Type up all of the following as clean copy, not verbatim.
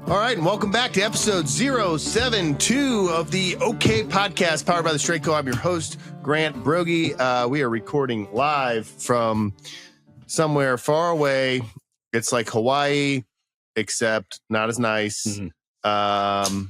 All right, and welcome back to episode 072 of the OK Podcast, powered by the Straight Co. I'm your host, Grant Broggi. We are recording live from somewhere far away. It's like Hawaii, except not as nice. Mm-hmm.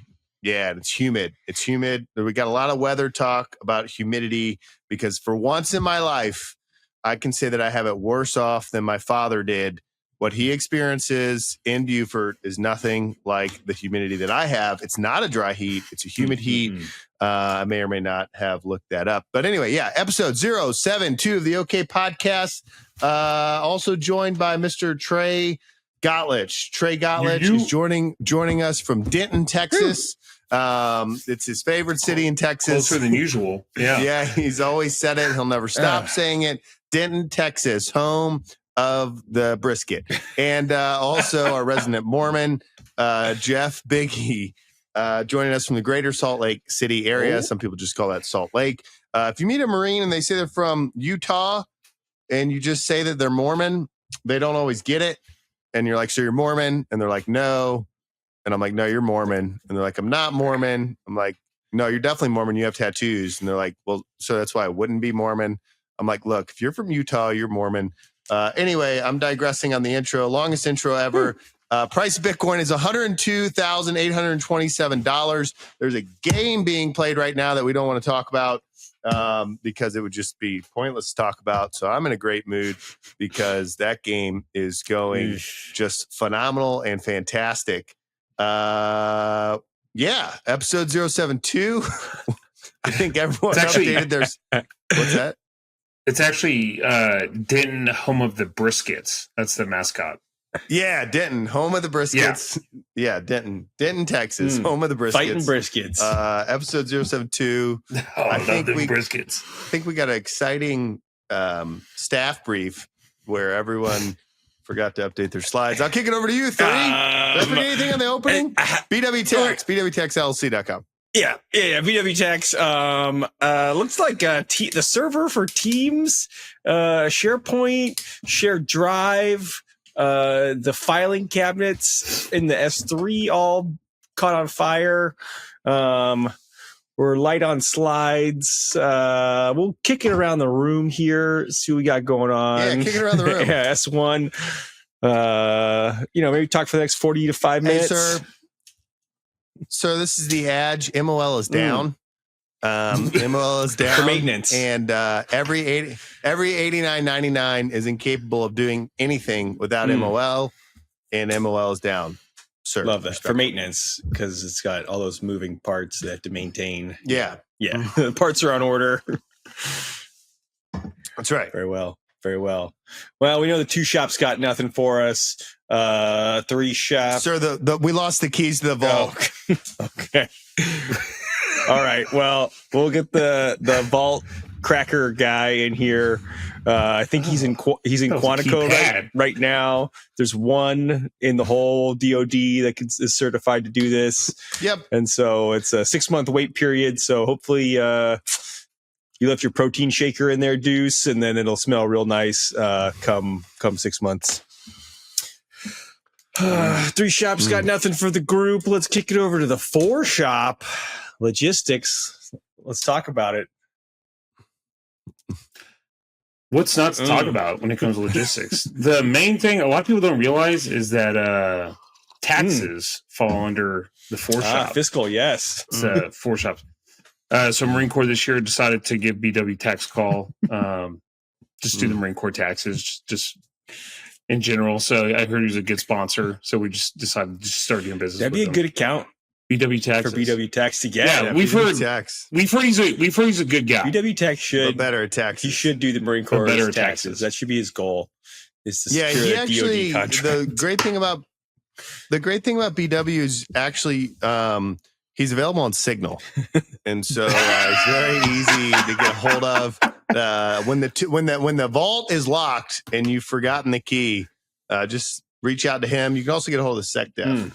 Yeah, it's humid. It's humid. We got a lot of weather talk about humidity because for once in my life, I can say that I have it worse off than my father did. What he experiences in Beaufort is nothing like the humidity that I have. It's not a dry heat. It's a humid heat. I may or may not have looked that up. But anyway, yeah, episode 072 of the OK Podcast. Also joined by Mr. Trey Gottlich. Trey Gottlich is joining us from Denton, Texas. It's his favorite city in Texas. Closer than usual. Yeah. Yeah, he's always said it. He'll never stop saying it. Denton, Texas, home of the brisket. And also our resident Mormon, Jeff Biggie, joining us from the greater Salt Lake City area. Some people just call that Salt Lake. If you meet a Marine and they say they're from Utah and you just say that they're Mormon, they don't always get it. And you're like, so you're Mormon? And they're like, no. And I'm like, no, you're Mormon. And they're like, I'm not Mormon. I'm like, no, you're definitely Mormon. You have tattoos. And they're like, well, so that's why I wouldn't be Mormon. I'm like, look, if you're from Utah, you're Mormon. Anyway, I'm digressing on the intro. Longest intro ever. Price of Bitcoin is $102,827. There's a game being played right now that we don't want to talk about because it would just be pointless to talk about. So I'm in a great mood because that game is going just phenomenal and fantastic. Yeah, episode 072. I think everyone updated their... What's that? It's actually Denton, home of the briskets. That's the mascot. Yeah, Denton, home of the briskets. Yeah, Denton, Texas, home of the briskets. Fighting briskets. Episode 072. I love the briskets. I think we got an exciting staff brief where everyone forgot to update their slides. I'll kick it over to you, 3. Did I forget anything on the opening? BW Tex, BWTexLC.com. Yeah. VW Tex. Looks like the server for Teams, SharePoint, Shared Drive, the filing cabinets in the S3 all caught on fire. We're light on slides. We'll kick it around the room here, see what we got going on. Yeah, kick it around the room. Yeah, S1. Maybe talk for the next 40 to 5 minutes. Hey, sir. So this is the Edge. MOL is down. MOL is down for maintenance, and every $89.99 is incapable of doing anything without MOL, and MOL is down. Sir, love that for maintenance because it's got all those moving parts that have to maintain. Yeah. The parts are on order. That's right. Very well. Well, we know the 2 shops got nothing for us. 3 shops. Sir, we lost the keys to the vault. Okay. All right. Well, we'll get the vault cracker guy in here. I think he's in Quantico right now. There's one in the whole DoD that is certified to do this. Yep. And so it's a 6-month wait period. So hopefully, you left your protein shaker in there, Deuce, and then it'll smell real nice come 6 months. 3 shops got nothing for the group. Let's kick it over to the 4 shop. Logistics. Let's talk about it. What's not to talk about when it comes to logistics? The main thing a lot of people don't realize is that taxes fall under the 4 shop. Fiscal, yes. It's 4 shops. So Marine Corps this year decided to give BW tax call, just do the Marine Corps taxes, just in general. So I heard he was a good sponsor. So we just decided to start doing business. That'd be a good account. BW taxes. For BW tax to get. Yeah, we've heard he's a good guy. BW tax should better at taxes. He should do the Marine Corps taxes. That should be his goal. Is to secure he a actually DoD contract. The great thing about BW is actually he's available on Signal, and so it's very easy to get a hold of. When the vault is locked and you've forgotten the key, just reach out to him. You can also get a hold of SecDef.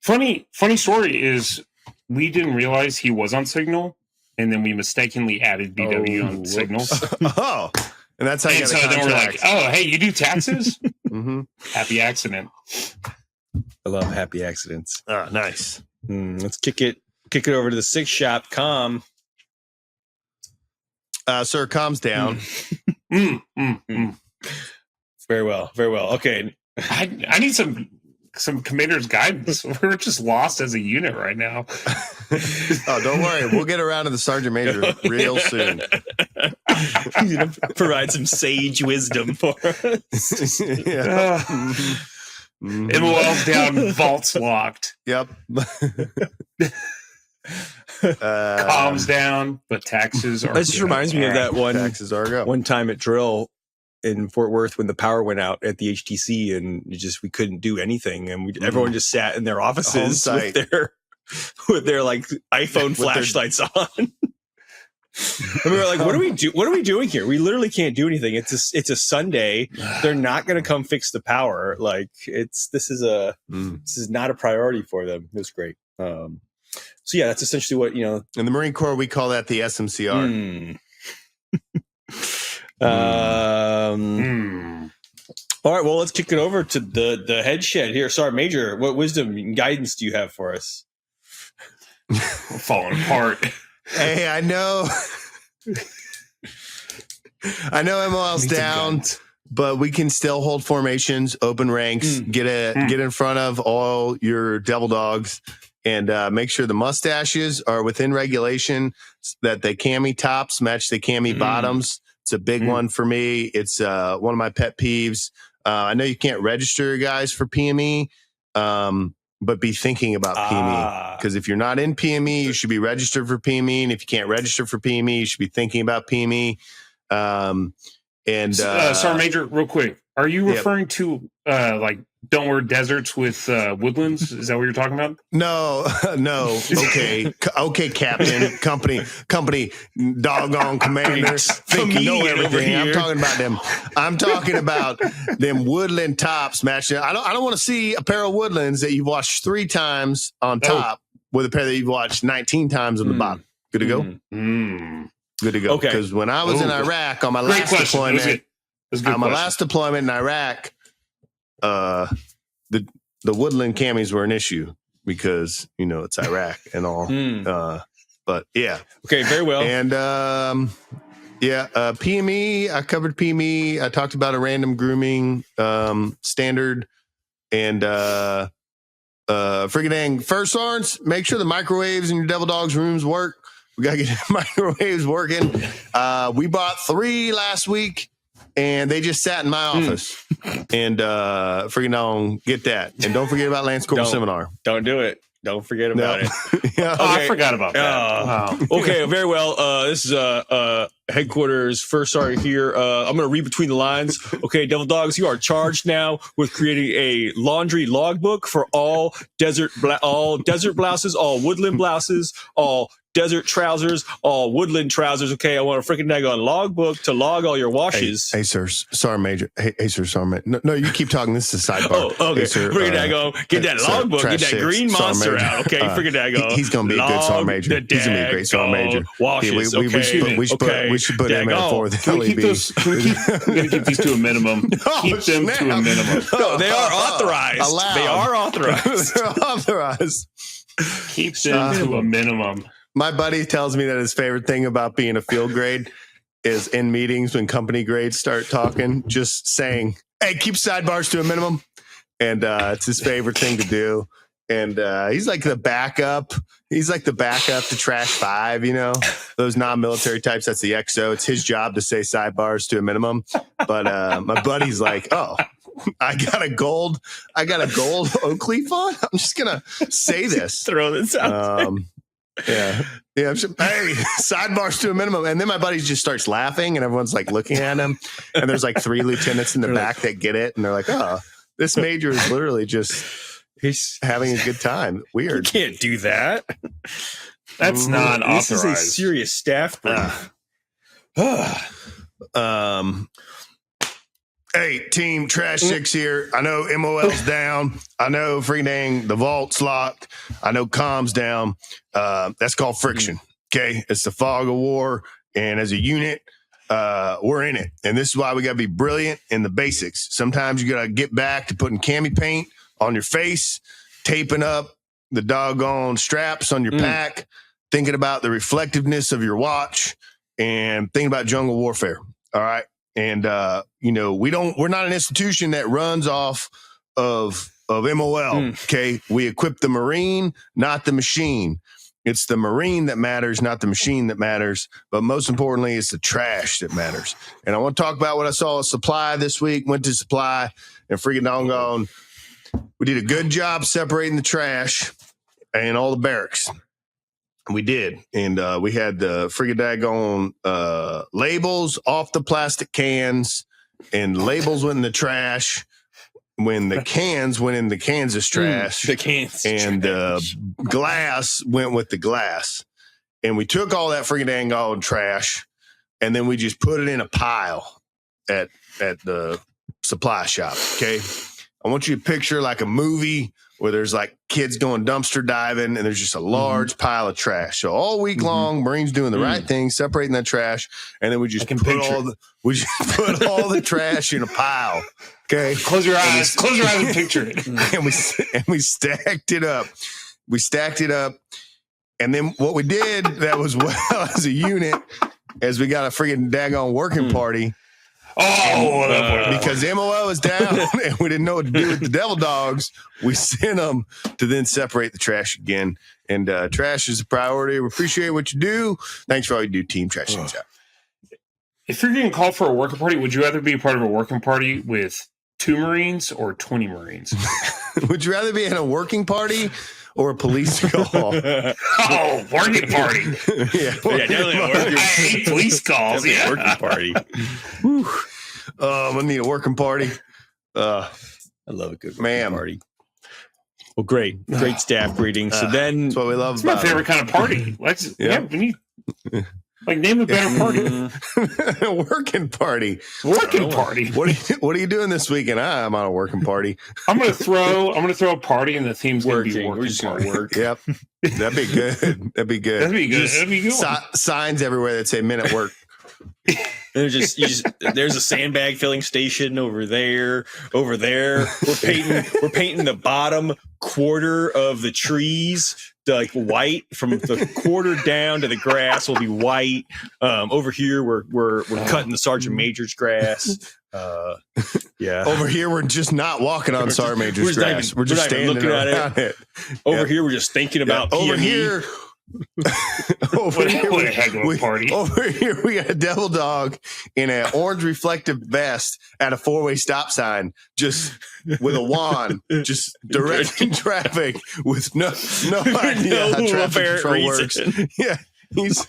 Funny story is we didn't realize he was on Signal, and then we mistakenly added BW on Signal. And that's how you got so then we're like, oh, hey, you do taxes? Mm-hmm. Happy accident. I love happy accidents. Nice. Let's kick it over to the six shop. Sir, calms down. Very well. Okay. I need some commander's guidance. We're just lost as a unit right now. Oh, don't worry. We'll get around to the Sergeant Major real soon. He's going to provide some sage wisdom for us. MOL's down, vaults locked. Yep. Calms down, but taxes are. This just reminds me of that one time at drill in Fort Worth when the power went out at the HTC and we couldn't do anything, and everyone just sat in their offices with their like iPhone flashlights on. And we were like, what are we doing here? We literally can't do anything. It's a Sunday. They're not going to come fix the power. Like this is not a priority for them. It was great. So yeah, that's essentially what, in the Marine Corps, we call that the SMCR. All right, well, let's kick it over to the head shed here. Sorry, Major, what wisdom and guidance do you have for us? We're falling apart. Hey, I know MOL's down, but we can still hold formations, open ranks, get in front of all your devil dogs, and make sure the mustaches are within regulation, that the cami tops match the cami bottoms. It's a big one for me. It's one of my pet peeves. I know you can't register guys for PME, but be thinking about PME, because if you're not in PME, you should be registered for PME. And if you can't register for PME, you should be thinking about PME. Sergeant Major, real quick, are you referring to like don't wear deserts with woodlands? Is that what you're talking about? No. Okay, Captain, company, doggone commander, think you know everything. I'm talking about them. I'm talking about them woodland tops matching. I don't want to see a pair of woodlands that you've watched 3 times on top with a pair that you've watched 19 times on the bottom. Good to go. Good to go. Okay. Because when I was in Iraq on my last deployment in Iraq, the woodland camis were an issue because it's Iraq and all. But yeah. Okay, very well. And PME, I covered PME. I talked about a random grooming standard, and friggin' dang first sergeants, make sure the microwaves in your devil dogs rooms work. We gotta get the microwaves working. We bought 3 last week, and they just sat in my office. And friggin' get that. And don't forget about Lance Corporal Seminar. Don't do it. Don't forget about it. Yeah. Oh, I forgot about that. Wow. Okay, very well. This is headquarters first sergeant here. I'm going to read between the lines. Okay, Devil Dogs, you are charged now with creating a laundry logbook for all desert blouses, all woodland blouses, all desert trousers, all woodland trousers. Okay, I want a freaking daggone logbook to log all your washes. Hey, sir, Sergeant Major. Hey, sir, Sergeant Major. No, you keep talking. This is a sidebar. Oh, okay. Hey, sir, freaking daggone. Get that logbook. Get that green monster out. Okay, freaking daggone. He's going to be a good Sergeant Major. He's going to be a great Sergeant Major. Washes. We should put him in for the LEB. We're going to keep these to a minimum. Keep them to a minimum. No, they are authorized. Allowed. They are authorized. They're authorized. Keep them to a minimum. My buddy tells me that his favorite thing about being a field grade is in meetings when company grades start talking, just saying, hey, keep sidebars to a minimum. And it's his favorite thing to do. And he's like the backup. He's like the backup to Trash 5, those non-military types. That's the XO. It's his job to say sidebars to a minimum. But my buddy's like, oh, I got a gold Oakley font. I'm just going to say this. Throw this out. Yeah. Hey, sidebars to a minimum. And then my buddy just starts laughing and everyone's like looking at him. And there's like 3 lieutenants in the back that get it. And they're like, oh, this major is literally just having a good time. Weird. You can't do that. That's not authorized. This is a serious staff brief. Hey, team, Trash 6 here. I know MOL's down. I know freaking the vault's locked. I know comms down. That's called friction. Okay. It's the fog of war. And as a unit, we're in it. And this is why we got to be brilliant in the basics. Sometimes you got to get back to putting cami paint on your face, taping up the doggone straps on your pack, thinking about the reflectiveness of your watch, and thinking about jungle warfare. All right. And, we're not an institution that runs off of MOL. Okay. We equip the Marine, not the machine. It's the Marine that matters, not the machine that matters. But most importantly, it's the trash that matters. And I want to talk about what I saw at Supply this week. Went to Supply and freaking doggone. We did a good job separating the trash and all the barracks. We did. And we had the friggin' daggone labels off the plastic cans, and labels went in the trash when the cans went in the Kansas trash. The cans. And glass went with the glass. And we took all that friggin' daggone trash, and then we just put it in a pile at the supply shop. Okay. I want you to picture like a movie where there's like kids going dumpster diving, and there's just a large pile of trash. So all week long, Marines doing the right thing, separating that trash, and then we just put all the trash in a pile. Okay, close your eyes and picture it. and we stacked it up. We stacked it up, and then what we did that was well as a unit, as we got a freaking daggone working party. Because MOL is down and we didn't know what to do with the devil dogs, we sent them to then separate the trash again. And trash is a priority. We appreciate what you do. Thanks for all you do, team. Trash things out. If you're getting called for a working party, would you rather be a part of a working party with 2 Marines or 20 Marines? Would you rather be in a working party or a police call? Working party. Definitely a working. I hate police calls. Yeah, working party. I need a working party. I love a good working party. Well, great staff greeting. So then, that's what we love. It's my favorite kind of party. We need. Name a better party. Working party. Working party. What are you doing this weekend? I'm on a working party. I'm gonna throw a party, and the theme's gonna be working. We're just gonna work. Yep, that'd be good. That'd be good. That'd be good. Signs everywhere that say "Men at Work." There's a sandbag filling station over there. We're painting the bottom quarter of the trees like white, from the quarter down to the grass will be white. Over here we're cutting the Sergeant Major's grass. Over here we're just not walking on Sergeant Major's grass. We're just standing looking at it. Over here we're just thinking about over here. Over here we got a devil dog in an orange reflective vest at a 4-way stop sign, just with a wand, just directing traffic with no idea how traffic control works. Yeah, he's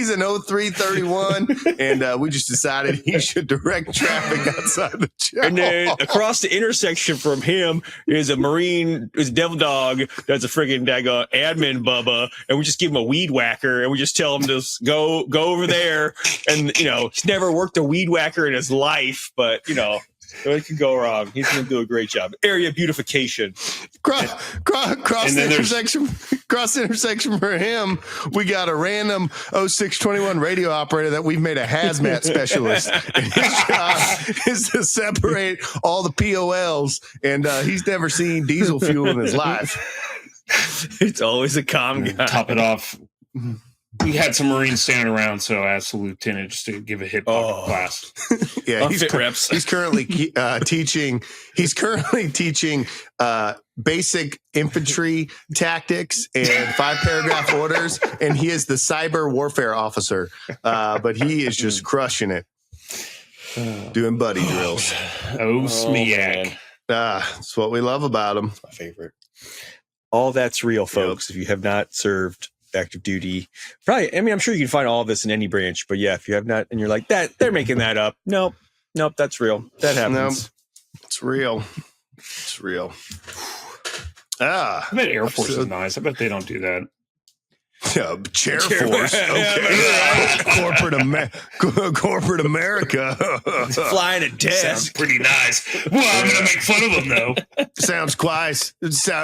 an 0331, and we just decided he should direct traffic outside the jail. And then across the intersection from him is a Marine, is a devil dog that's a friggin' daggone admin bubba, and we just give him a weed whacker, and we just tell him to go over there. And he's never worked a weed whacker in his life, but it could go wrong. He's going to do a great job. Area beautification. Cross the intersection for him. We got a random 0621 radio operator that we've made a hazmat specialist. And his job is to separate all the POLs, and he's never seen diesel fuel in his life. It's always a calm guy. Top it off. We had some Marines standing around, so I asked the lieutenant just to give a hip hop class. Yeah, he's currently teaching. He's currently teaching basic infantry tactics and 5-paragraph orders, and he is the cyber warfare officer. But he is just crushing it, doing buddy drills. Smiak. That's what we love about him. That's my favorite. All that's real, folks. If you have not served active duty, probably, I'm sure you can find all of this in any branch, but if you have not, and you're like that, they're making that up. Nope, that's real. That happens. It's real. It's real. I bet Air Force is nice. I bet they don't do that. Yeah, Chair Force. Okay. Corporate America. Flying a desk. Sounds pretty nice. Well, I'm going to make fun of them, though.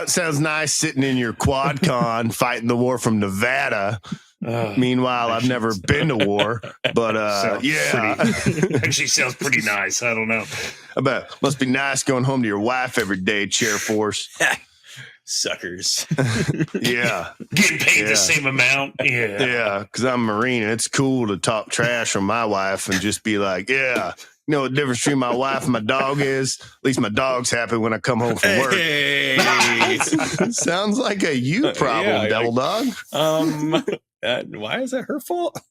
Sounds nice sitting in your quad con fighting the war from Nevada. Meanwhile, I've never been to war, but actually sounds pretty nice. I don't know. I bet must be nice going home to your wife every day, Chair Force. Suckers. Yeah. Getting paid the same amount. Yeah. Yeah, because I'm a Marine, and it's cool to talk trash on my wife and just be like, yeah. You know what the difference between my wife and my dog is? At least my dog's happy when I come home from work. Hey. Sounds like a you problem, devil dog. Why is that her fault?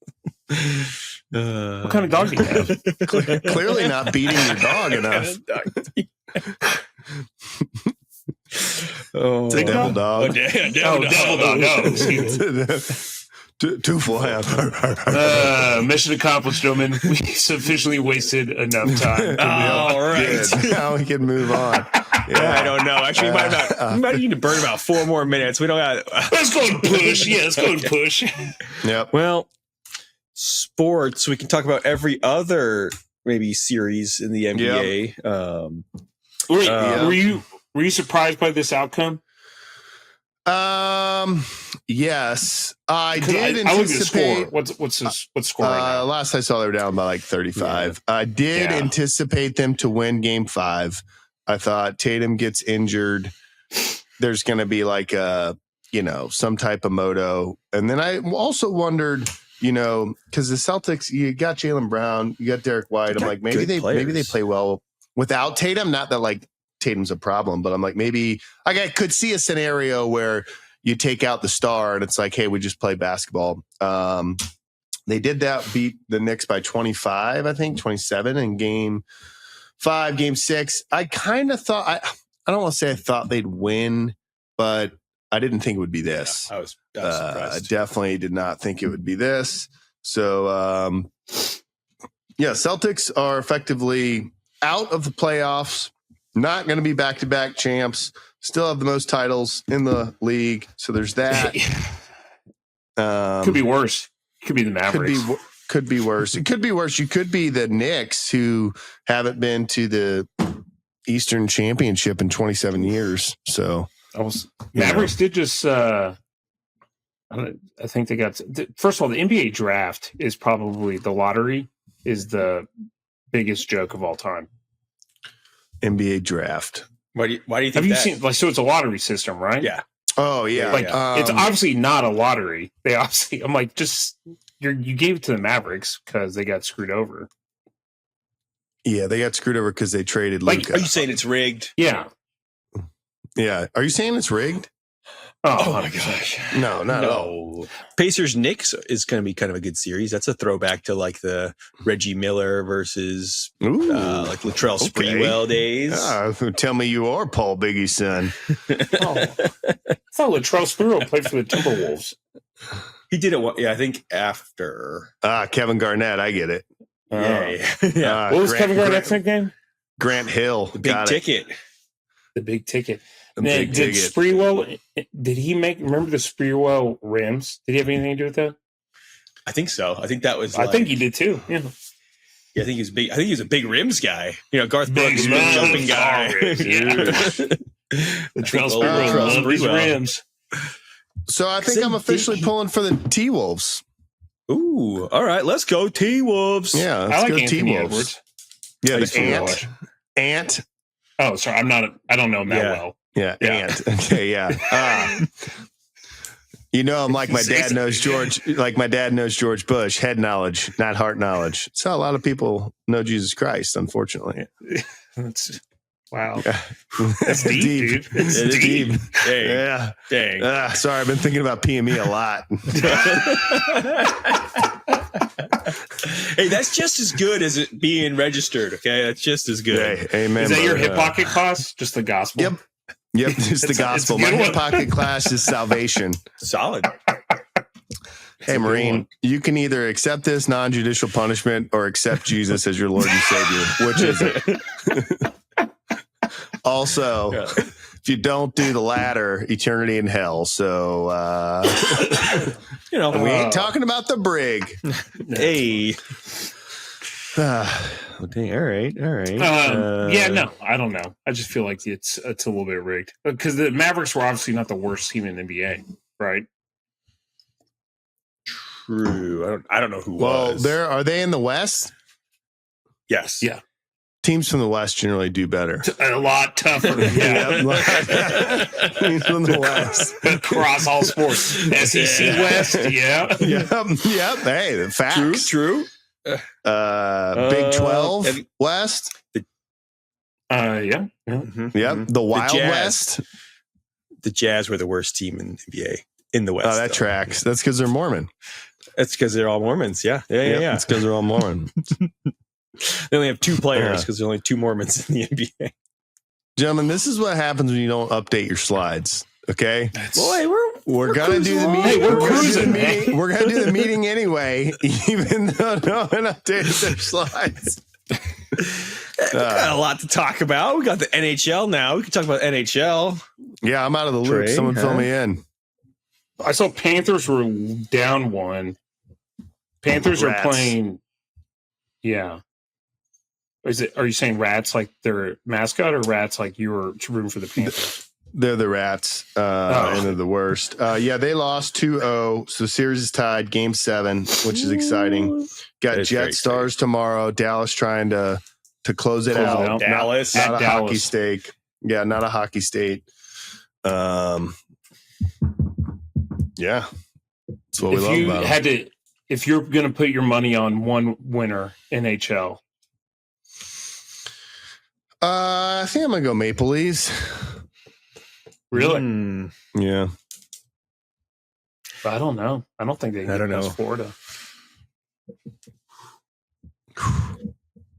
What kind of dog do you have? Clearly not beating your dog enough. Devil dog. Devil dog. Oh, excuse me. Two full hands. Mission accomplished, gentlemen. We sufficiently wasted enough time. All right. Now we can move on. Yeah. I don't know. Actually, we might need to burn about 4 more minutes. We don't got. Let's go and push. Yeah, let's go and push. Yep. Well, sports. We can talk about every other maybe series in the NBA. Yep. Were you surprised by this outcome? Yes, I did I looked at the anticipate. score. What's the score right now? Last I saw, they were down by like 35. I did anticipate them to win Game 5. I thought Tatum gets injured. There's going to be like some type of moto. And then I also wondered, because the Celtics, you got Jaylen Brown, you got Derek White. I'm like, maybe they play well without Tatum. Not that like Tatum's a problem, but I'm like, maybe I could see a scenario where you take out the star and it's like, hey, we just play basketball. They did that, beat the Knicks by 25, I think 27 in Game 5, Game 6. I kind of thought, I don't want to say I thought they'd win, but I didn't think it would be this. Yeah, I was surprised. I definitely did not think it would be this. So, Celtics are effectively out of the playoffs. Not going to be back-to-back champs. Still have the most titles in the league. So there's that. Could be worse. Could be the Mavericks. Could be worse. It could be worse. You could be the Knicks, who haven't been to the Eastern Championship in 27 years. So Mavericks did just. I think they got. First of all, the NBA draft is probably the lottery is the biggest joke of all time. NBA draft. Why do you think Have you that? seen so it's a lottery system, right? Yeah. Oh yeah. It's obviously not a lottery. They obviously I'm like, just you gave it to the Mavericks because they got screwed over. Yeah, they got screwed over because they traded Luka. Are you saying it's rigged? Yeah. Yeah. Are you saying it's rigged? Oh my gosh. No, not at all. Pacers Knicks is going to be kind of a good series. That's a throwback to like the Reggie Miller versus like Latrell Sprewell days. Tell me you are Paul Biggie's son. I thought Latrell Sprewell played for the Timberwolves. He did it. I think after. Kevin Garnett. I get it. Yeah. What was Kevin Garnett's nickname? Grant Hill. The big ticket. The big ticket. Did Sprewell, did he remember the Sprewell rims? Did he have anything to do with that? I think so. I think that was I think he did too. Yeah. I think he was big. I think he was a big rims guy. Garth Brooks, big jumping guy. The Sprewell loved his rims. So I think I'm officially pulling for the T-Wolves. Ooh, all right. Let's go T-Wolves. Yeah, let's go Anthony T-Wolves. Edwards. Yeah, the Ant. Oh, sorry. I don't know him that well. Yeah, Ant. Okay, yeah. I'm like my dad knows George. Like my dad knows George Bush. Head knowledge, not heart knowledge. That's how a lot of people know Jesus Christ. Unfortunately. Wow. That's deep, dude. It's deep. Dang. Yeah. Dang. Sorry, I've been thinking about PME a lot. Hey, that's just as good as it being registered. Okay, that's just as good. Hey, amen. Is that your hip pocket class? Just the gospel? Yep. It's the gospel. My hip pocket class is salvation. Solid. Hey, Marine, you can either accept this non-judicial punishment or accept Jesus as your Lord and Savior. Which is it? Also, if you don't do the latter, eternity in hell. So, we ain't talking about the brig. Hey. Okay, all right. No, I don't know. I just feel like it's a little bit rigged because the Mavericks were obviously not the worst team in the NBA, right? True. I don't know who Well, was. are they in the West? Yes. Yeah. Teams from the West generally do better. A lot tougher. Yeah. Teams from the West. Across all sports. SEC West. Yeah. Yep. Hey, the facts. True. Big 12 and- West. Yeah. Yep. The Wild Jazz. West. The Jazz were the worst team in the NBA in the West. Oh, that though. tracks. That's because they're Mormon. That's because they're all Mormons. Yeah. It's because they're all Mormon. They only have 2 players because there are only 2 Mormons in the NBA. Gentlemen, this is what happens when you don't update your slides. Okay. Boy, We're gonna do the cruising meeting. along. Hey, we're gonna do the cruising, meeting. We're gonna do the meeting anyway, even though no one updated their slides. We got a lot to talk about. We got the NHL now. We can talk about NHL. Yeah, I'm out of the loop. Trey, Someone fill huh? me in. I saw Panthers were down 1. Panthers are Rats. playing. Yeah. Are you saying rats like their mascot or rats like you were rooting for the Panthers? They're the Rats, and they're the worst. Yeah, they lost 2-0, so series is tied. Game 7, which is exciting. Got That is very Jet Stars tomorrow. Dallas trying to close it Close it out. out. Dallas. Not a Dallas. hockey stake. Yeah, not a hockey state. Yeah, that's what we love about them. If you're going to put your money on one winner, NHL. I think I'm gonna go Maple Leafs. Really? Yeah. I don't know. I don't think they can I don't get past know. Florida.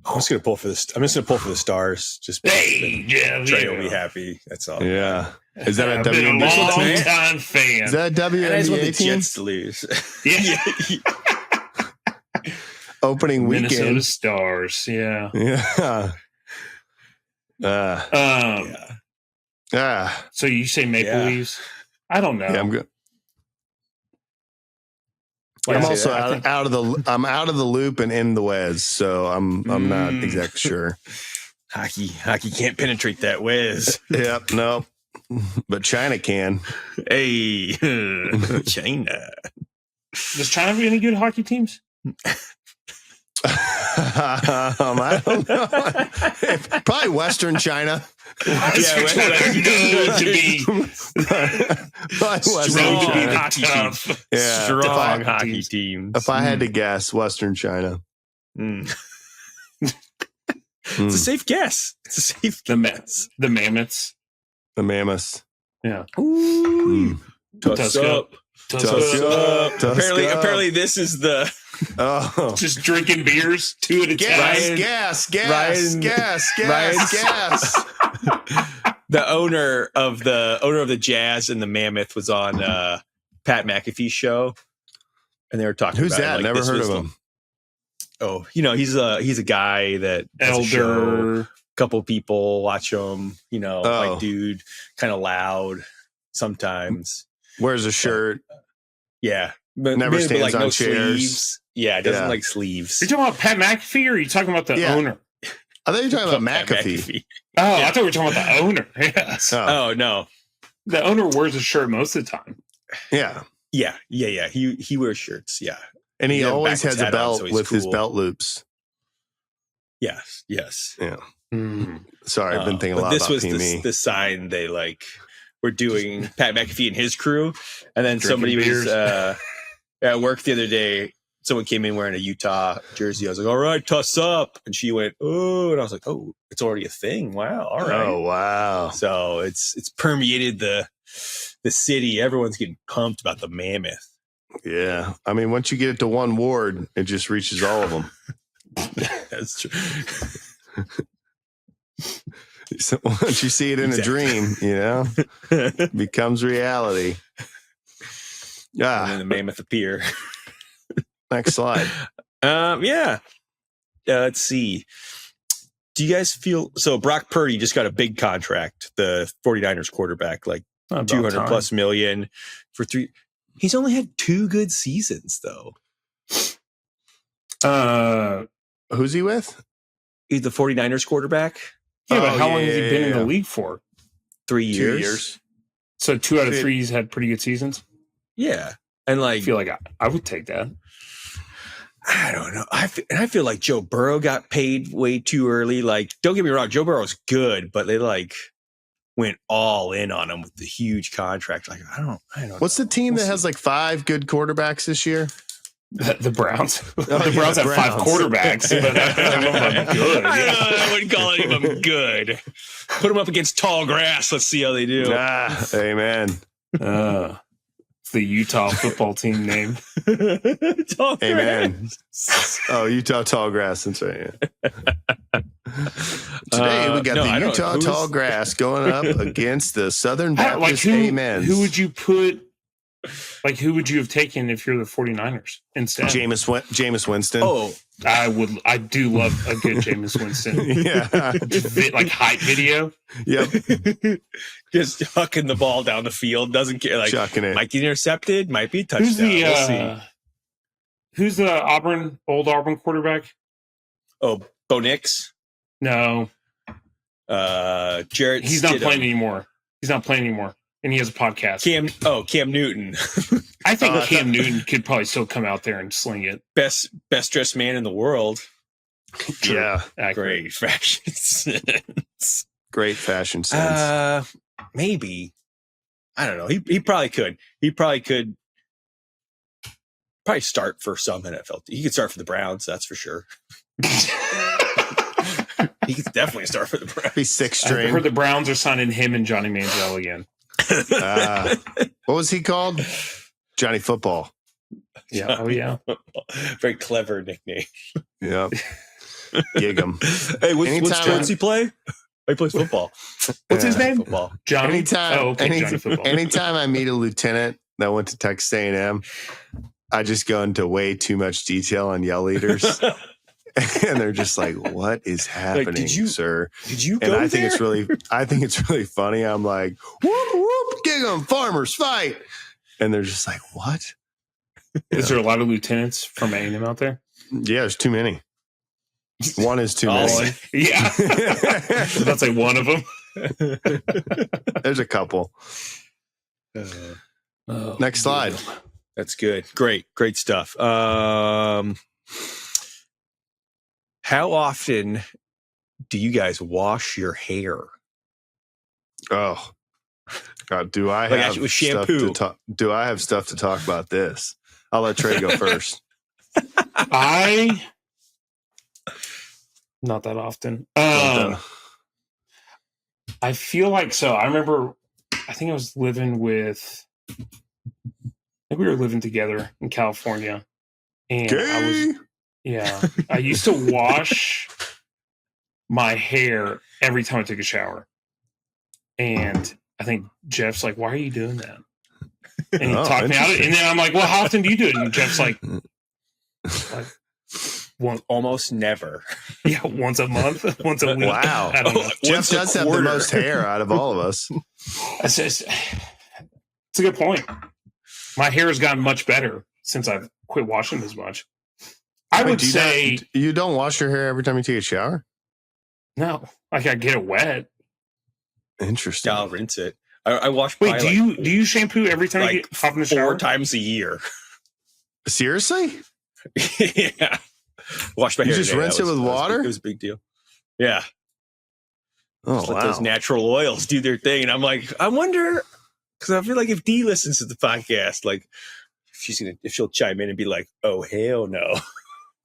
I'm just gonna pull for this. I'm just gonna pull for the Stars. Just Hey, yeah, Trey will be happy. That's all. Yeah. Is that a I've been a WNBA team? long time fan. Is that a And I just want the WNBA team? Jets to lose. Yeah. Opening Minnesota weekend. Stars. Yeah. Yeah. Yeah. So you say Maple Yeah. Leafs? I don't know. Yeah, I'm good. Like I'm I say also that, I think- out of the loop and in the Wes, so I'm not exactly sure. Hockey can't penetrate that whiz. Yep, no. But China can. Hey, China. Does China have any good hockey teams? I don't know. Probably Western China. That's Yeah, which one I know to be Probably Western strong, Strong China. hockey tough. Yeah. Strong If hockey teams. If I had to guess, Western China. Mm. It's a safe guess. It's a safe The guess. Mammoths. The Mammoths. Yeah. Ooh. Tuss Tusk up. Tusk up. Tusk up. Apparently, this is the Oh. Just drinking beers, 2 at a time. Gas. Ryan- the owner of the Jazz and the Mammoth was on Pat McAfee's show, and they were talking. Who's about that? Like, Never this heard was of the- him. Oh, he's a guy that has a show. Elder. Couple people watch him. Oh. Like dude, kind of loud sometimes. Wears a shirt. Yeah, but Never maybe, stands on chairs. sleeves. Yeah, it doesn't Yeah. like sleeves. You're talking about Pat McAfee or are you talking about the Yeah. owner? I thought you were talking about Pat McAfee. Oh, I thought we were talking about the owner. Yes. Oh, Oh no, The owner wears a shirt most of the time. yeah. yeah. He wears shirts. Yeah, And he Yeah, always backwards has a hat on, belt so he's with his cool. belt loops. yes. Yeah. Hmm. Sorry, I've been thinking a But lot this about was PME. the sign they like were doing Pat McAfee and his crew, and then Drinking somebody beers. was at work the other day. Someone came in wearing a Utah jersey. I was like, "All right, tuss up," and she went, "Oh," and I was like, "Oh, it's already a thing. Wow, all right." Oh, wow. So it's permeated the city. Everyone's getting pumped about the Mammoth. Yeah. I mean, once you get it to one ward, it just reaches all of them. That's true. So once you see it in Exactly. a dream, it becomes reality. And then Ah, the Mammoth appear. next slide. Yeah. Let's see. Do you guys feel so? Brock Purdy just got a big contract, the 49ers quarterback, like About 200 time. plus million for 3. He's only had 2 good seasons, though. Who's he with? He's the 49ers quarterback. Yeah, but Oh, how long yeah, has he yeah, been in yeah. the league for? 3 years. 2 years. So 2 out of 3 he's had pretty good seasons. Yeah. And I feel like I would take that. I don't know. I feel like Joe Burrow got paid way too early. Like, don't get me wrong, Joe Burrow's good, but they like went all in on him with the huge contract. Like, I don't What's know. the team that has like 5 good quarterbacks this year? The Browns. Oh, The Browns have 5 quarterbacks, but none of them are good. I wouldn't call any of them good. Put them up against tall grass. Let's see how they do. Amen. It's the Utah football team name. Tall Amen. Oh, Utah tall grass. That's right. Yeah. Today we got the Utah tall grass going up against the Southern Baptist. Amen. Who would you put? Like, who would you have taken if you're the 49ers instead? Jameis Winston. Oh, I do love a good Jameis Winston. Yeah. Like hype video. Yep. Just hucking the ball down the field. Doesn't care. Like, chucking it. Might get intercepted. Might be a touchdown. Who's the old Auburn quarterback? Oh, Bo Nix? No. Jarrett. He's not playing anymore. And he has a podcast. Cam Newton. I think Cam Newton could probably still come out there and sling it. Best dressed man in the world. True. Yeah. Great fashion sense. Great fashion sense. Maybe. I don't know. He probably could. He probably could start for some NFL. He could start for the Browns, that's for sure. He could definitely start for the Browns. Be 6th string. I heard the Browns are signing him and Johnny Manziel again. What was he called? Johnny Football. Yeah. Oh, yeah. Very clever nickname. Yep. Gig him. Hey, what sports he play? He plays football. What's his name? Football. Johnny. Johnny Football. Anytime I meet a lieutenant that went to Texas A&M, I just go into way too much detail on yell leaders. And they're just like, "What is happening, sir?" Did you and go I think there? I think it's really funny. I'm like, "Whoop whoop, gig 'em, farmers fight," and they're just like, "What?" Is there a lot of lieutenants from A&M out there? Yeah, there's too many. One is too many. Yeah, that's like one of them. There's a couple. Next slide. That's good. Great stuff. How often do you guys wash your hair? Oh, God, do I have with shampoo? Do I have stuff to talk about this? I'll let Trey go first. Not that often. I feel like so. I remember. I think I was living with. I think we were living together in California, and I used to wash my hair every time I took a shower. And I think Jeff's like, "Why are you doing that?" And he talked me out of it. And then I'm like, "Well, how often do you do it?" And Jeff's like almost never. Yeah, once a month, once a week. Wow. I don't know. Jeff does have the most hair out of all of us. It's a good point. My hair has gotten much better since I've quit washing as much. I would say you don't wash your hair every time you take a shower? No. Like I get it wet. Interesting. I'll rinse it. I wash. Wait, do you shampoo every time you hop in the shower? 4 times a year. Seriously? Yeah. Wash my hair. You just rinse it with water? It was a big deal. Yeah. Oh, let those natural oils do their thing. And I'm like, I wonder, because I feel like if Dee listens to the podcast, like if she'll chime in and be like, "Oh, hell no."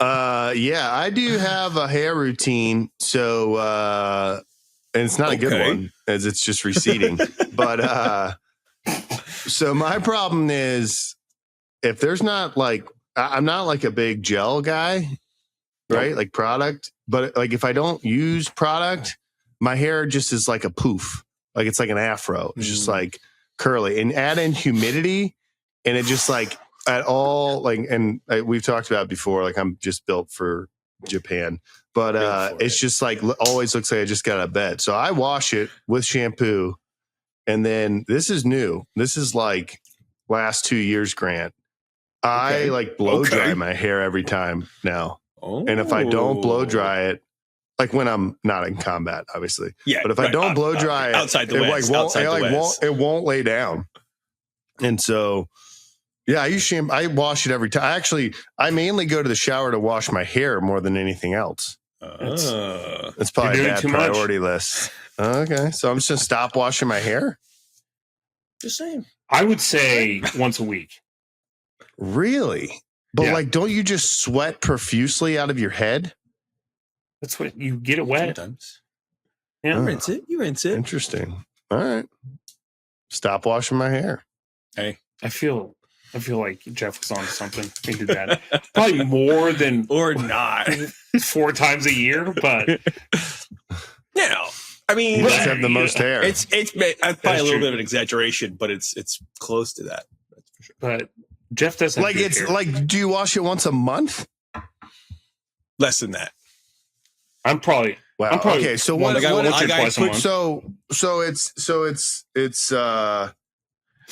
Yeah, I do have a hair routine. So, and it's not a good one as it's just receding. But, so my problem is if there's not like, I'm not like a big gel guy, right? Nope. Like product, but like if I don't use product, my hair just is like a poof. Like it's like an afro. It's just like curly, and add in humidity and it just like at all, like, and we've talked about it before, like I'm just built for Japan, but it's just like always looks like I just got out of bed. So I wash it with shampoo. And then this is new. This is like last 2 years, Grant. I like blow dry my hair every time now. Oh. And if I don't blow dry it, like when I'm not in combat, obviously. Yeah. But if I don't blow dry it, outside the West, it won't lay down. And so Yeah, I wash it every time. I mainly go to the shower to wash my hair more than anything else. It's probably a bad priority list. Okay, so I'm just gonna stop washing my hair. Just saying. I would say once a week. Really? But like, don't you just sweat profusely out of your head? That's what you get it wet. Sometimes. Yeah. You rinse it. Interesting. All right. Stop washing my hair. Hey, I feel like Jeff was on something. He did that probably more than or not 4 times a year, but I mean, you just have the most hair. It's probably a little bit of an exaggeration, but it's close to that. That's for sure. But Jeff doesn't like it's hair. Like, do you wash it once a month? Less than that. I'm probably okay. So once or twice a month. So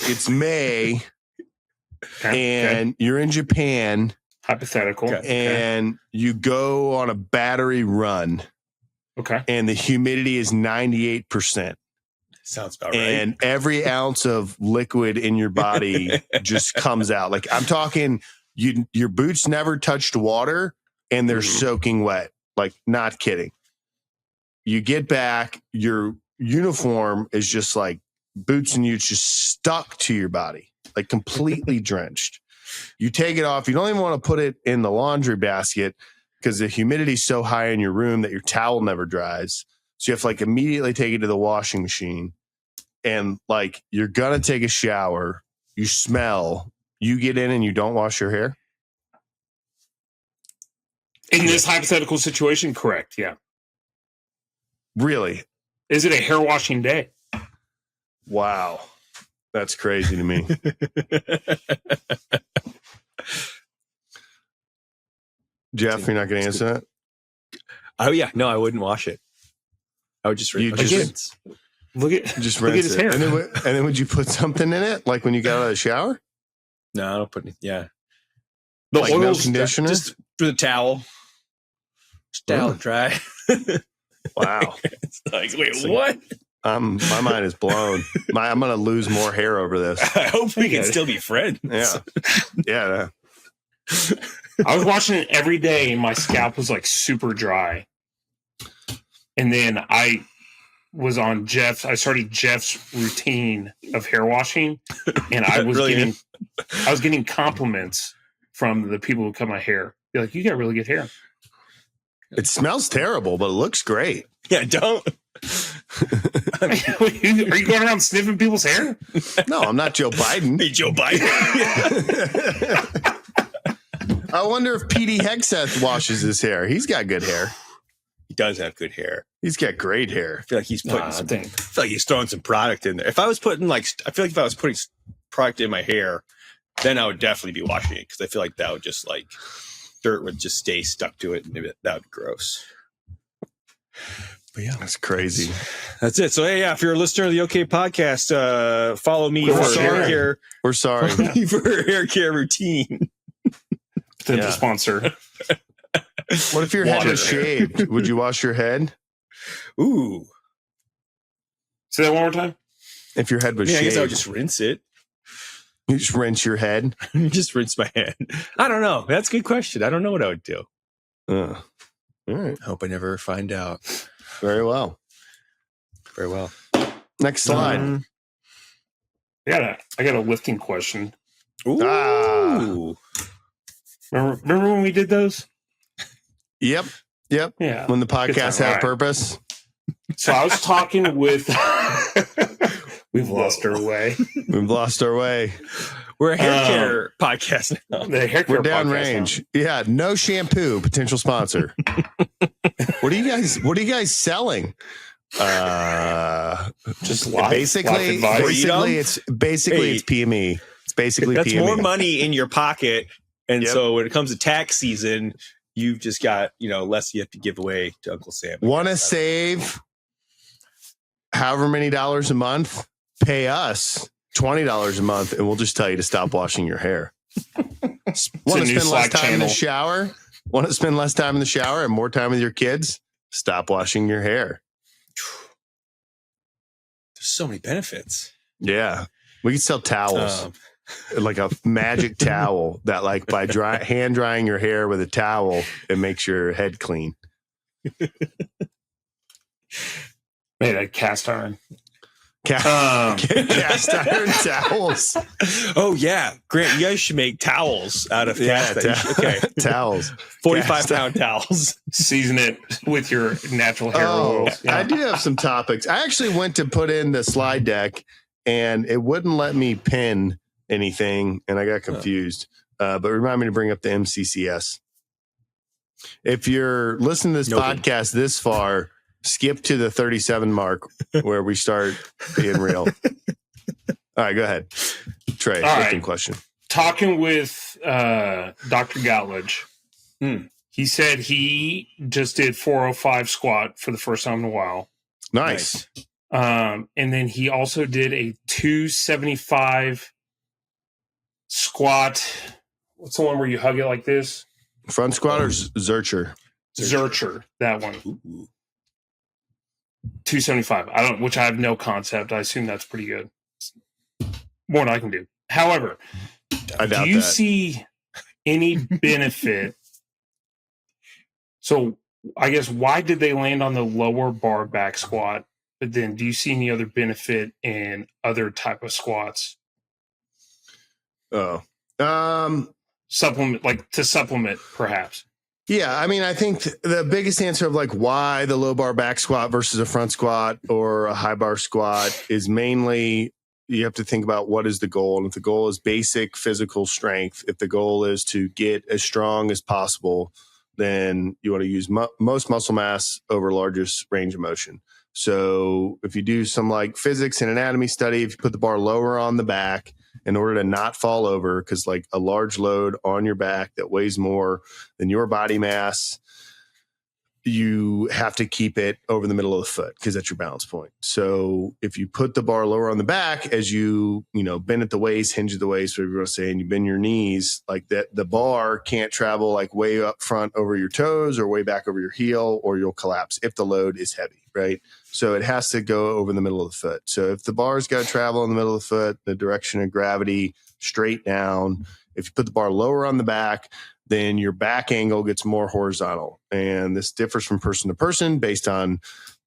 it's May, and you're in Japan. Hypothetical. And you go on a battery run. Okay. And the humidity is 98%. Sounds about right. And every ounce of liquid in your body just comes out. Like, I'm talking, your boots never touched water and they're soaking wet. Like, not kidding. You get back, your uniform is just like boots and utes just stuck to your body, like completely drenched. You take it off. You don't even want to put it in the laundry basket because the humidity is so high in your room that your towel never dries. So you have to like immediately take it to the washing machine. And like, you're going to take a shower. You smell. You get in and you don't wash your hair. In this hypothetical situation, correct. Yeah. Really? Is it a hair washing day? Wow. That's crazy to me. Jeff, you're not going to answer that? Oh, yeah. No, I wouldn't wash it. I would just rinse. Look at his hair. And then would you put something in it? Like when you got out of the shower? No, I don't put any. Yeah. The like oil conditioner? Just with a towel. Just towel dry. Wow. It's like, wait, what? My mind is blown. I'm going to lose more hair over this. I hope we can still be friends. Yeah. Yeah. I was washing it every day and my scalp was like super dry. And then I started Jeff's routine of hair washing, and I was getting compliments from the people who cut my hair. They're like, "You got really good hair." It smells terrible, but it looks great. Yeah, don't. Are you going around sniffing people's hair? No, I'm not Joe Biden. Hey, Joe Biden. I wonder if Petey Hegseth washes his hair. He's got good hair. He does have good hair. He's got great hair. I feel like he's putting I feel like he's throwing some product in there. If I was putting if I was putting product in my hair, then I would definitely be washing it because I feel like that would just like dirt would just stay stuck to it and that would be gross. But yeah, that's crazy. That's it. So hey, if you're a listener of the OK Podcast, follow me for hair care. We're sorry. Follow me for a hair care routine. The sponsor. What if your head was shaved? Would you wash your head? Ooh. Say that one more time. If your head was shaved. I guess I would just rinse it. You just rinse your head? Just rinse my head. I don't know. That's a good question. I don't know what I would do. All right. I hope I never find out. Very well. Very well. Next slide. I got a lifting question. Ooh. Remember when we did those? Yep. Yeah. When the podcast had purpose. So I was talking with. We've lost our way. We've lost our way. We're a hair care podcast now. The hair care We're downrange. Yeah. No shampoo. Potential sponsor. What are you guys selling? Just basically it's PME. It's basically that's PME. more money in your pocket. And so when it comes to tax season, you've just got, less you have to give away to Uncle Sam. Want to save however many dollars a month? Pay us $20 a month, and we'll just tell you to stop washing your hair. Want to spend less time in the shower? Want to spend less time in the shower and more time with your kids? Stop washing your hair. There's so many benefits. Yeah. We can sell towels. like a magic towel that like by hand drying your hair with a towel, it makes your head clean. Made a cast iron. Cast iron towels. Oh yeah, Grant, you guys should make towels out of cast iron. Okay, towels. 45-pound towels. Season it with your natural hair oils. Yeah. I do have some topics. I actually went to put in the slide deck and it wouldn't let me pin anything, and I got confused. But remind me to bring up the MCCS. If you're listening to this podcast this far, skip to the 37 mark where we start being real. All right, go ahead. Trey, question. Talking with Dr. Gottlich, he said he just did 405 squat for the first time in a while. Nice. And then he also did a 275 squat. What's the one where you hug it like this? Front squat or Zercher? Zercher, that one. 275. Which I have no concept. I assume that's pretty good. More than I can do. However, do you see any benefit? So I guess why did they land on the lower bar back squat? But then do you see any other benefit in other type of squats? Supplement perhaps. Yeah, I mean, I think the biggest answer of like why the low bar back squat versus a front squat or a high bar squat is mainly you have to think about what is the goal. And if the goal is basic physical strength, if the goal is to get as strong as possible, then you want to use most muscle mass over largest range of motion. So if you do some like physics and anatomy study, if you put the bar lower on the back in order to not fall over, because like a large load on your back that weighs more than your body mass, you have to keep it over the middle of the foot because that's your balance point. So if you put the bar lower on the back as you bend at the waist, hinge at the waist, whatever you're saying, you bend your knees like that, the bar can't travel like way up front over your toes or way back over your heel, or you'll collapse if the load is heavy, right? So it has to go over the middle of the foot. So if the bar's got to travel in the middle of the foot, the direction of gravity straight down, if you put the bar lower on the back, then your back angle gets more horizontal. And this differs from person to person based on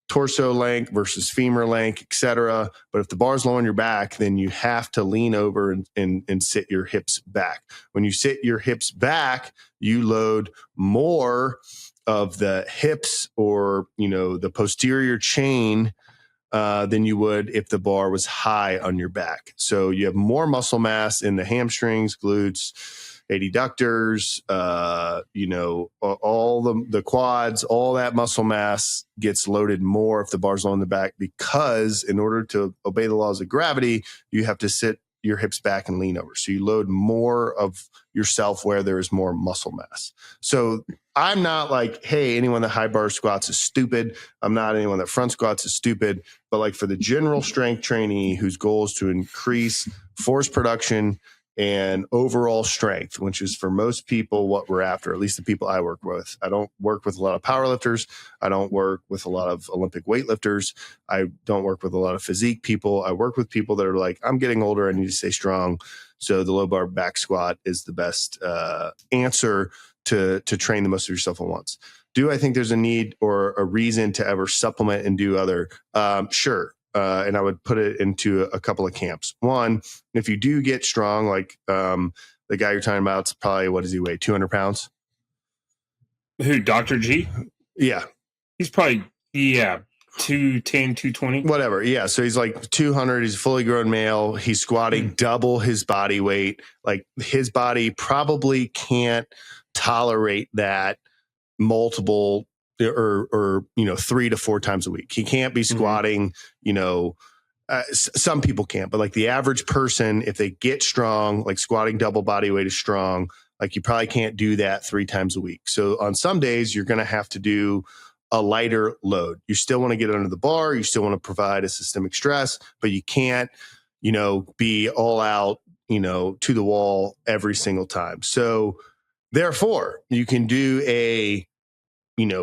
torso length versus femur length, et cetera. But if the bar's low on your back, then you have to lean over and sit your hips back. When you sit your hips back, you load more of the hips or, the posterior chain than you would if the bar was high on your back. So you have more muscle mass in the hamstrings, glutes, adductors, all the quads, all that muscle mass gets loaded more if the bar's low on the back, because in order to obey the laws of gravity, you have to sit your hips back and lean over. So you load more of yourself where there is more muscle mass. So I'm not like, hey, anyone that high bar squats is stupid. I'm not anyone that front squats is stupid. But like for the general strength trainee whose goal is to increase force production and overall strength, which is for most people what we're after, at least the people I work with. I don't work with a lot of powerlifters. I don't work with a lot of Olympic weightlifters. I don't work with a lot of physique people. I work with people that are like, I'm getting older, I need to stay strong. So the low bar back squat is the best answer to train the most of yourself at once. Do I think there's a need or a reason to ever supplement and do other? Sure. And I would put it into a couple of camps. One, if you do get strong, like the guy you're talking about, it's probably, what does he weigh? 200 pounds? Who, Dr. G? Yeah. He's probably, 210, 220. Whatever. Yeah. So he's like 200. He's a fully grown male. He's squatting double his body weight. Like his body probably can't tolerate that multiple or 3 to 4 times a week. He can't be squatting, some people can't, but like the average person, if they get strong, like squatting double body weight is strong, like you probably can't do that 3 times a week. So on some days you're going to have to do a lighter load. You still want to get under the bar. You still want to provide a systemic stress, but you can't, be all out, to the wall every single time. So therefore you can do a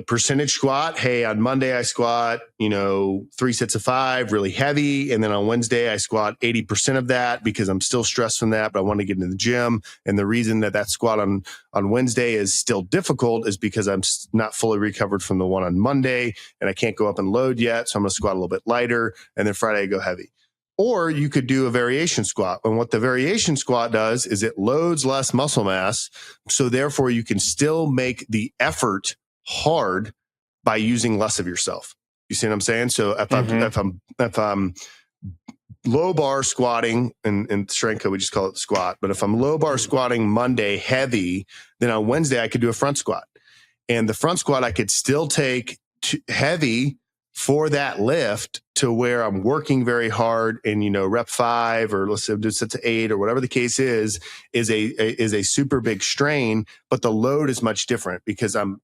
percentage squat. Hey, on Monday I squat, 3 sets of 5, really heavy. And then on Wednesday I squat 80% of that because I'm still stressed from that, but I want to get into the gym. And the reason that squat on Wednesday is still difficult is because I'm not fully recovered from the one on Monday and I can't go up and load yet. So I'm going to squat a little bit lighter. And then Friday I go heavy. Or you could do a variation squat. And what the variation squat does is it loads less muscle mass. So therefore you can still make the effort hard by using less of yourself. You see what I'm saying? So if I'm low bar squatting in strength code, we just call it squat. But if I'm low bar squatting Monday heavy, then on Wednesday I could do a front squat. And the front squat I could still take heavy for that lift to where I'm working very hard and, rep 5 or let's say do set to 8 or whatever the case is a super big strain, but the load is much different because I'm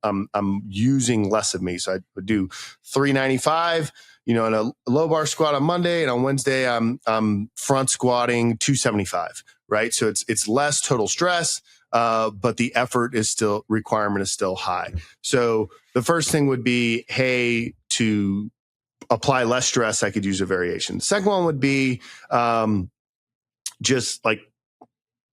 using less of me. So I would do 395, in a low bar squat on Monday, and on Wednesday I'm front squatting 275, right? So it's less total stress, but the requirement is still high. So the first thing would be, hey, to apply less stress, I could use a variation. The second one would be just like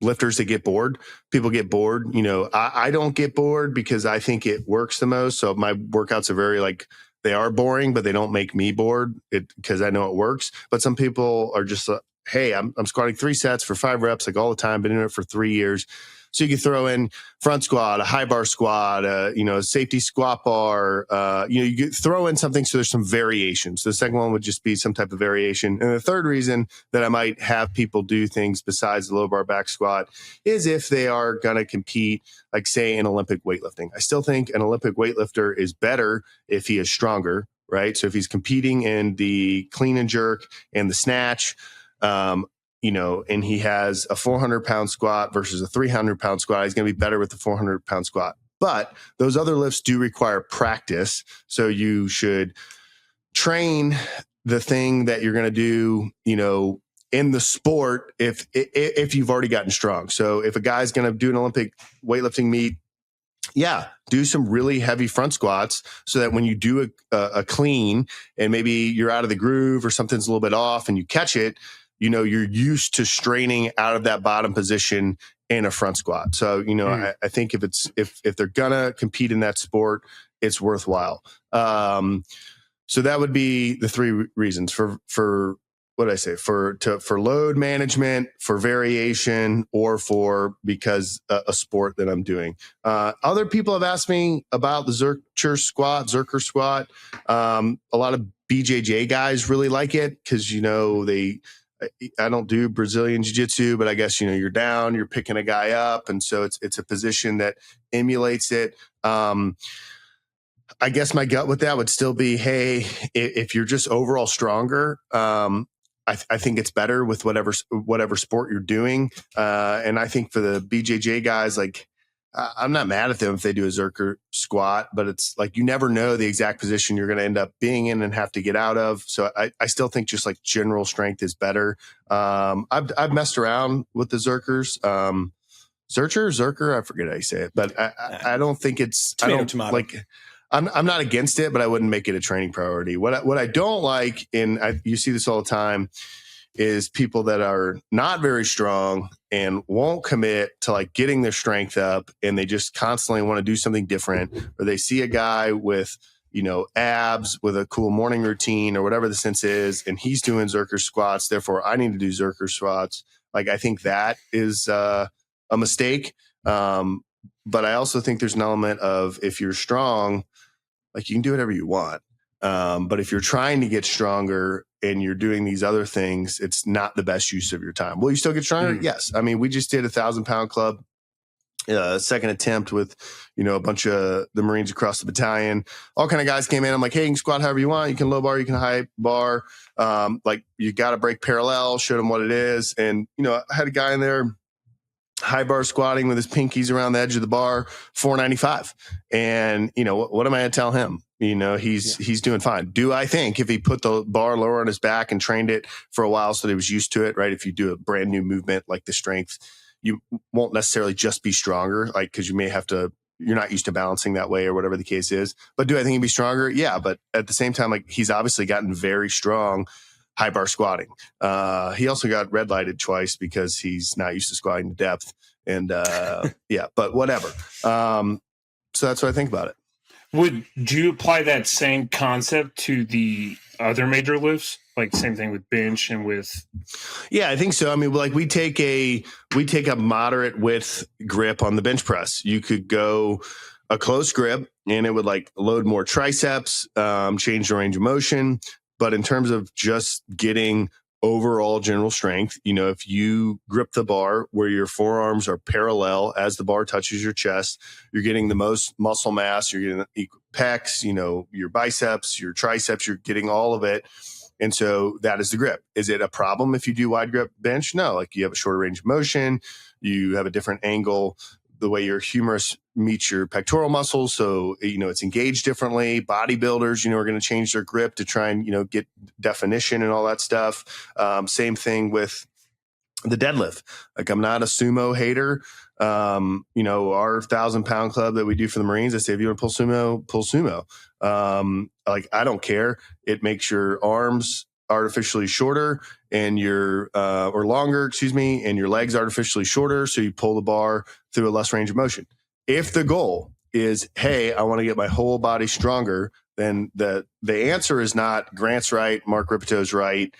lifters that get bored. People get bored. I don't get bored because I think it works the most. So my workouts are very they are boring, but they don't make me bored because I know it works. But some people are just hey, I'm squatting 3 sets for 5 reps all the time. Been doing it for 3 years. So you can throw in front squat, a high bar squat, a safety squat bar. You could throw in something so there's some variations. The second one would just be some type of variation. And the third reason that I might have people do things besides the low bar back squat is if they are going to compete, like say in Olympic weightlifting. I still think an Olympic weightlifter is better if he is stronger, right? So if he's competing in the clean and jerk and the snatch, and he has a 400-pound squat versus a 300-pound squat, he's going to be better with the 400-pound squat. But those other lifts do require practice. So you should train the thing that you're going to do, in the sport if you've already gotten strong. So if a guy's going to do an Olympic weightlifting meet, do some really heavy front squats so that when you do a clean and maybe you're out of the groove or something's a little bit off and you catch it, you're used to straining out of that bottom position in a front squat. So, I think if they're gonna compete in that sport, it's worthwhile. So that would be the 3 reasons for what did I say? For load management, for variation, or because a sport that I'm doing. Other people have asked me about the Zercher squat. A lot of BJJ guys really like it because, I don't do Brazilian jiu-jitsu, but I guess, you're down, you're picking a guy up. And so it's a position that emulates it. I guess my gut with that would still be, hey, if you're just overall stronger, I think it's better with whatever sport you're doing. And I think for the BJJ guys, I'm not mad at them if they do a Zercher squat, but it's you never know the exact position you're going to end up being in and have to get out of. So I still think just general strength is better. I've messed around with the Zerchers. Zercher, I forget how you say it, but I don't think it's tomato. I'm not against it, but I wouldn't make it a training priority. What I don't like, you see this all the time, is people that are not very strong and won't commit to getting their strength up, and they just constantly want to do something different, or they see a guy with abs with a cool morning routine or whatever the sense is, and he's doing Zercher squats, therefore I need to do Zercher squats. I think that is a mistake. But I also think there's an element of, if you're strong, you can do whatever you want. But if you're trying to get stronger and you're doing these other things, it's not the best use of your time. Will you still get stronger? Yes. I mean, we just did a 1,000-pound club, second attempt with, a bunch of the Marines across the battalion. All kind of guys came in. I'm like, hey, you can squat however you want. You can low bar, you can high bar. You got to break parallel, showed them what it is. And, I had a guy in there, high bar squatting with his pinkies around the edge of the bar, 495. And, what am I going to tell him? He's doing fine. Do I think if he put the bar lower on his back and trained it for a while so that he was used to it, right? If you do a brand new movement like the strength, you won't necessarily just be stronger, because you may have to you're not used to balancing that way or whatever the case is. But do I think he'd be stronger? Yeah. But at the same time, like he's obviously gotten very strong high bar squatting. He also got red lighted twice because he's not used to squatting to depth. And yeah, but whatever. So that's what I think about it. Would you apply that same concept to the other major lifts? Like same thing with bench and with. Yeah, I think so. I mean, like we take a moderate width grip on the bench press. You could go a close grip and it would like load more triceps, change the range of motion. But in terms of just getting overall general strength, you know, if you grip the bar where your forearms are parallel as the bar touches your chest, you're getting the most muscle mass, you're getting equal pecs, you know, your biceps, your triceps, you're getting all of it. And so that is the grip. Is it a problem if you do wide grip bench? No, like you have a shorter range of motion, you have a different angle, the way your humerus meets your pectoral muscles. So, you know, it's engaged differently. Bodybuilders, you know, are going to change their grip to try and, you know, get definition and all that stuff. Same thing with the deadlift. Like I'm not a sumo hater. You know, our 1,000-pound club that we do for the Marines, I say, if you want to pull sumo, pull sumo. Like, I don't care. It makes your arms artificially shorter and your, or longer, and your legs artificially shorter. So you pull the bar through a less range of motion. If the goal is, hey, I want to get my whole body stronger, then the answer is not Grant's right, Mark Ripeto's right,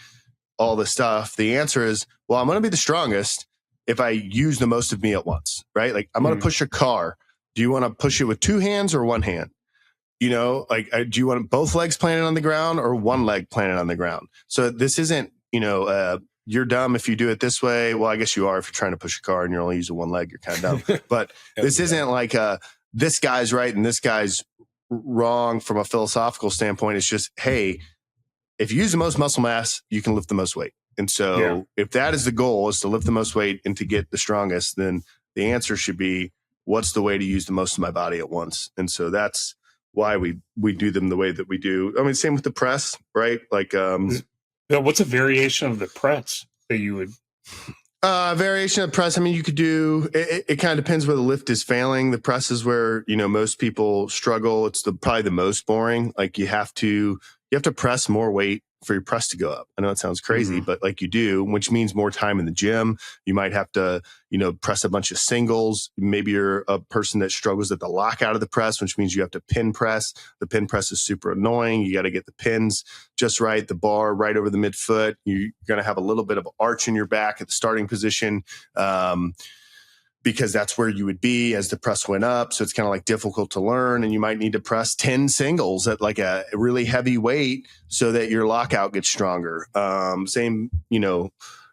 all this stuff. The answer is, well, I'm going to be the strongest if I use the most of me at once, right? Like I'm going to push a car. Do you want to push it with two hands or one hand? You know, like, do you want both legs planted on the ground or one leg planted on the ground? So this isn't, you know, you're dumb if you do it this way. Well, I guess you are if you're trying to push a car and you're only using one leg, you're kind of dumb. But this isn't like this guy's right and this guy's wrong from a philosophical standpoint. It's just, hey, if you use the most muscle mass, you can lift the most weight. And so if that is the goal, is to lift the most weight and to get the strongest, then the answer should be, what's the way to use the most of my body at once? And so that's why we do them the way that we do. I mean, same with the press, right? Like, what's a variation of the press that you would? Variation of press. I mean, you could do, it kind of depends where the lift is failing. The press is where, you know, most people struggle. It's probably the most boring. Like you have to press more weight for your press to go up. I know it sounds crazy, but like you do, which means more time in the gym. You might have to, you know, press a bunch of singles. Maybe you're a person that struggles at the lockout of the press, which means you have to pin press. The pin press is super annoying. You got to get the pins just right, the bar right over the midfoot. You're going to have a little bit of arch in your back at the starting position. Because that's where you would be as the press went up. So it's kind of like difficult to learn. And you might need to press 10 singles at like a really heavy weight so that your lockout gets stronger. Same, you know,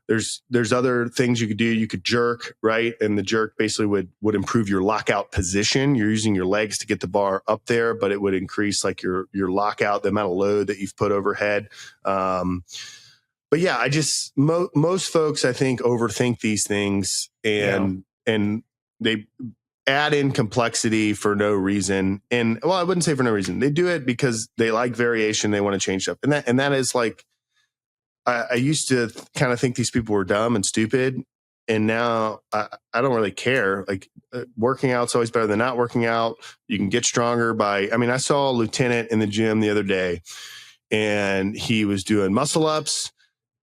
there's other things you could do. You could jerk, right? And the jerk basically would improve your lockout position. You're using your legs to get the bar up there, but it would increase like your lockout, the amount of load that you've put overhead. But yeah, I just, most folks, I think, overthink these things and they add in complexity for no reason. And well, I wouldn't say for no reason. They do it because they like variation. They want to change stuff. And that is like, I used to kind of think these people were dumb and stupid. And now I don't really care. Like working out's always better than not working out. You can get stronger I saw a lieutenant in the gym the other day and he was doing muscle ups.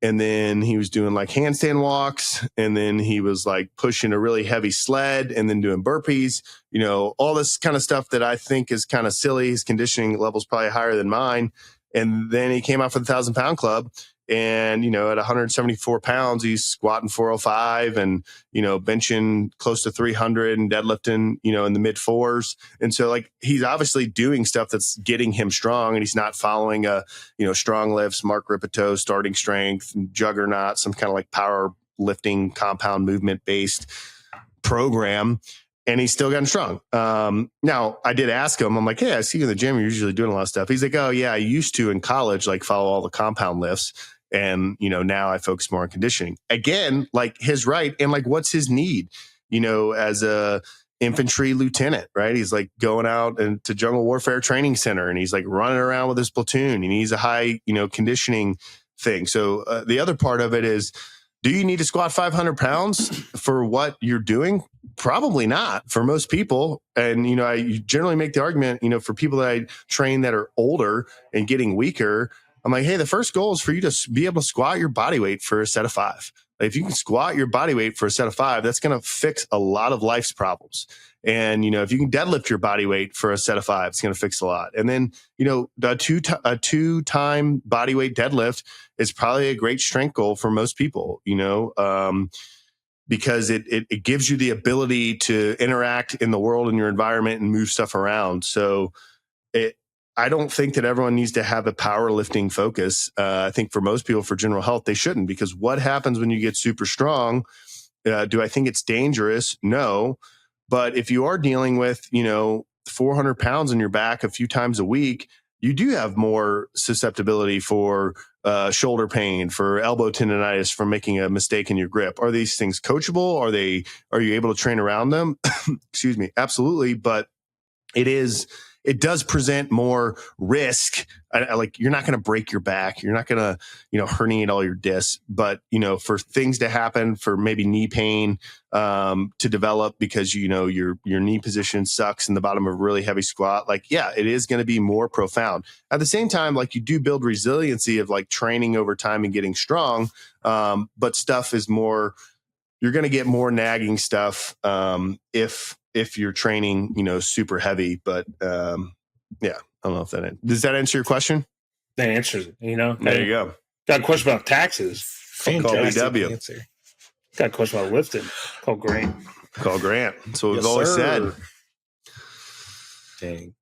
And then he was doing like handstand walks. And then he was like pushing a really heavy sled and then doing burpees, you know, all this kind of stuff that I think is kind of silly. His conditioning level's probably higher than mine. And then he came out for the 1,000-pound club. And, you know, at 174 pounds, he's squatting 405 and, you know, benching close to 300 and deadlifting, you know, in the mid fours. And so like, he's obviously doing stuff that's getting him strong and he's not following strong lifts, Mark Ripito, starting strength, juggernaut, some kind of like power lifting compound movement based program. And he's still gotten strong. Now I did ask him, I'm like, hey, I see you in the gym. You're usually doing a lot of stuff. He's like, oh yeah, I used to in college, like follow all the compound lifts. And, you know, now I focus more on conditioning. Again, like his right. And like, what's his need, you know, as a infantry lieutenant, right? He's like going out and to Jungle Warfare Training Center and he's like running around with his platoon. He needs a high, you know, conditioning thing. So the other part of it is, do you need to squat 500 pounds for what you're doing? Probably not for most people. And, I generally make the argument, for people that I train that are older and getting weaker, I'm like, hey, the first goal is for you to be able to squat your body weight for a set of 5. Like, if you can squat your body weight for a set of 5, that's going to fix a lot of life's problems. And, if you can deadlift your body weight for a set of 5, it's going to fix a lot. And then, a two-time body weight deadlift is probably a great strength goal for most people, because it gives you the ability to interact in the world and your environment and move stuff around. So I don't think that everyone needs to have a powerlifting focus. I think for most people, for general health, they shouldn't, because what happens when you get super strong? Do I think it's dangerous? No. But if you are dealing with, 400 pounds on your back a few times a week, you do have more susceptibility for shoulder pain, for elbow tendonitis from making a mistake in your grip. Are these things coachable? Are you able to train around them? Excuse me. Absolutely. But it does present more risk. Like, you're not going to break your back. You're not going to, herniate all your discs, but, for things to happen, for maybe knee pain to develop because, your knee position sucks in the bottom of a really heavy squat. Like, yeah, it is going to be more profound. At the same time, like, you do build resiliency of like training over time and getting strong. But stuff is more, you're going to get more nagging stuff if you're training, super heavy. But yeah, I don't know if does that answer your question? That answers it. There you go. Got a question about taxes. Fantastic Call BW. answer. Got a question about lifting. Call Grant. That's what we've always said. Dang.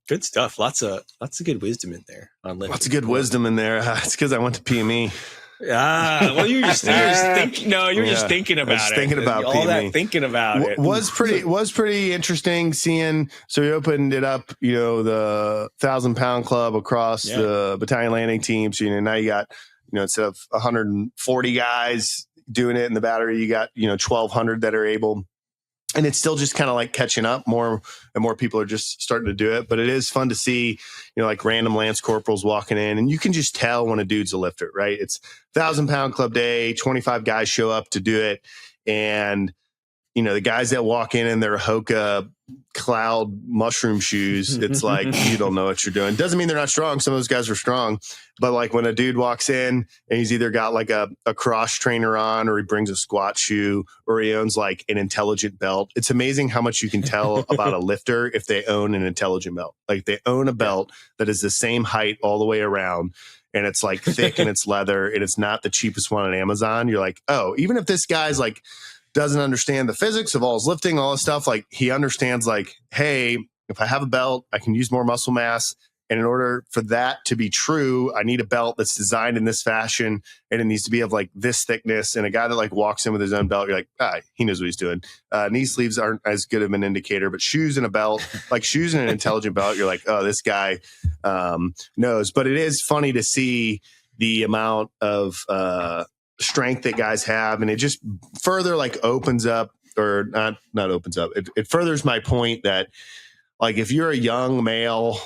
Good stuff. Lots of good wisdom in there on lifting. Lots of good wisdom in there. It's because I went to PME. Well, you're just thinking. No, you're just thinking about just it. Thinking about all PME. that thinking about it was pretty interesting seeing. So we opened it up, the 1,000-pound club across the battalion landing team. So now you got, instead of 140 guys doing it in the battery, you got 1,200 that are able. And it's still just kind of like catching up. More and more people are just starting to do it. But it is fun to see, like random Lance Corporals walking in. And you can just tell when a dude's a lifter, right? It's 1,000-pound club day, 25 guys show up to do it. And, the guys that walk in their Hoka cloud mushroom shoes, it's like, you don't know what you're doing. Doesn't mean they're not strong. Some of those guys are strong. But like when a dude walks in and he's either got like a cross trainer on, or he brings a squat shoe, or he owns like an intelligent belt. It's amazing how much you can tell about a lifter if they own an intelligent belt. Like, they own a belt that is the same height all the way around. And it's like thick and it's leather, and it's not the cheapest one on Amazon. You're like, oh, even if this guy's like, doesn't understand the physics of all his lifting, all this stuff, like, he understands like, hey, if I have a belt, I can use more muscle mass. And in order for that to be true, I need a belt that's designed in this fashion, and it needs to be of like this thickness. And a guy that like walks in with his own belt, you're like, he knows what he's doing. Knee sleeves aren't as good of an indicator, but shoes and a belt, like shoes and an intelligent belt, you're like, oh, this guy knows. But it is funny to see the amount of strength that guys have, and it just further like opens up, or not opens up, it furthers my point that like, if you're a young male,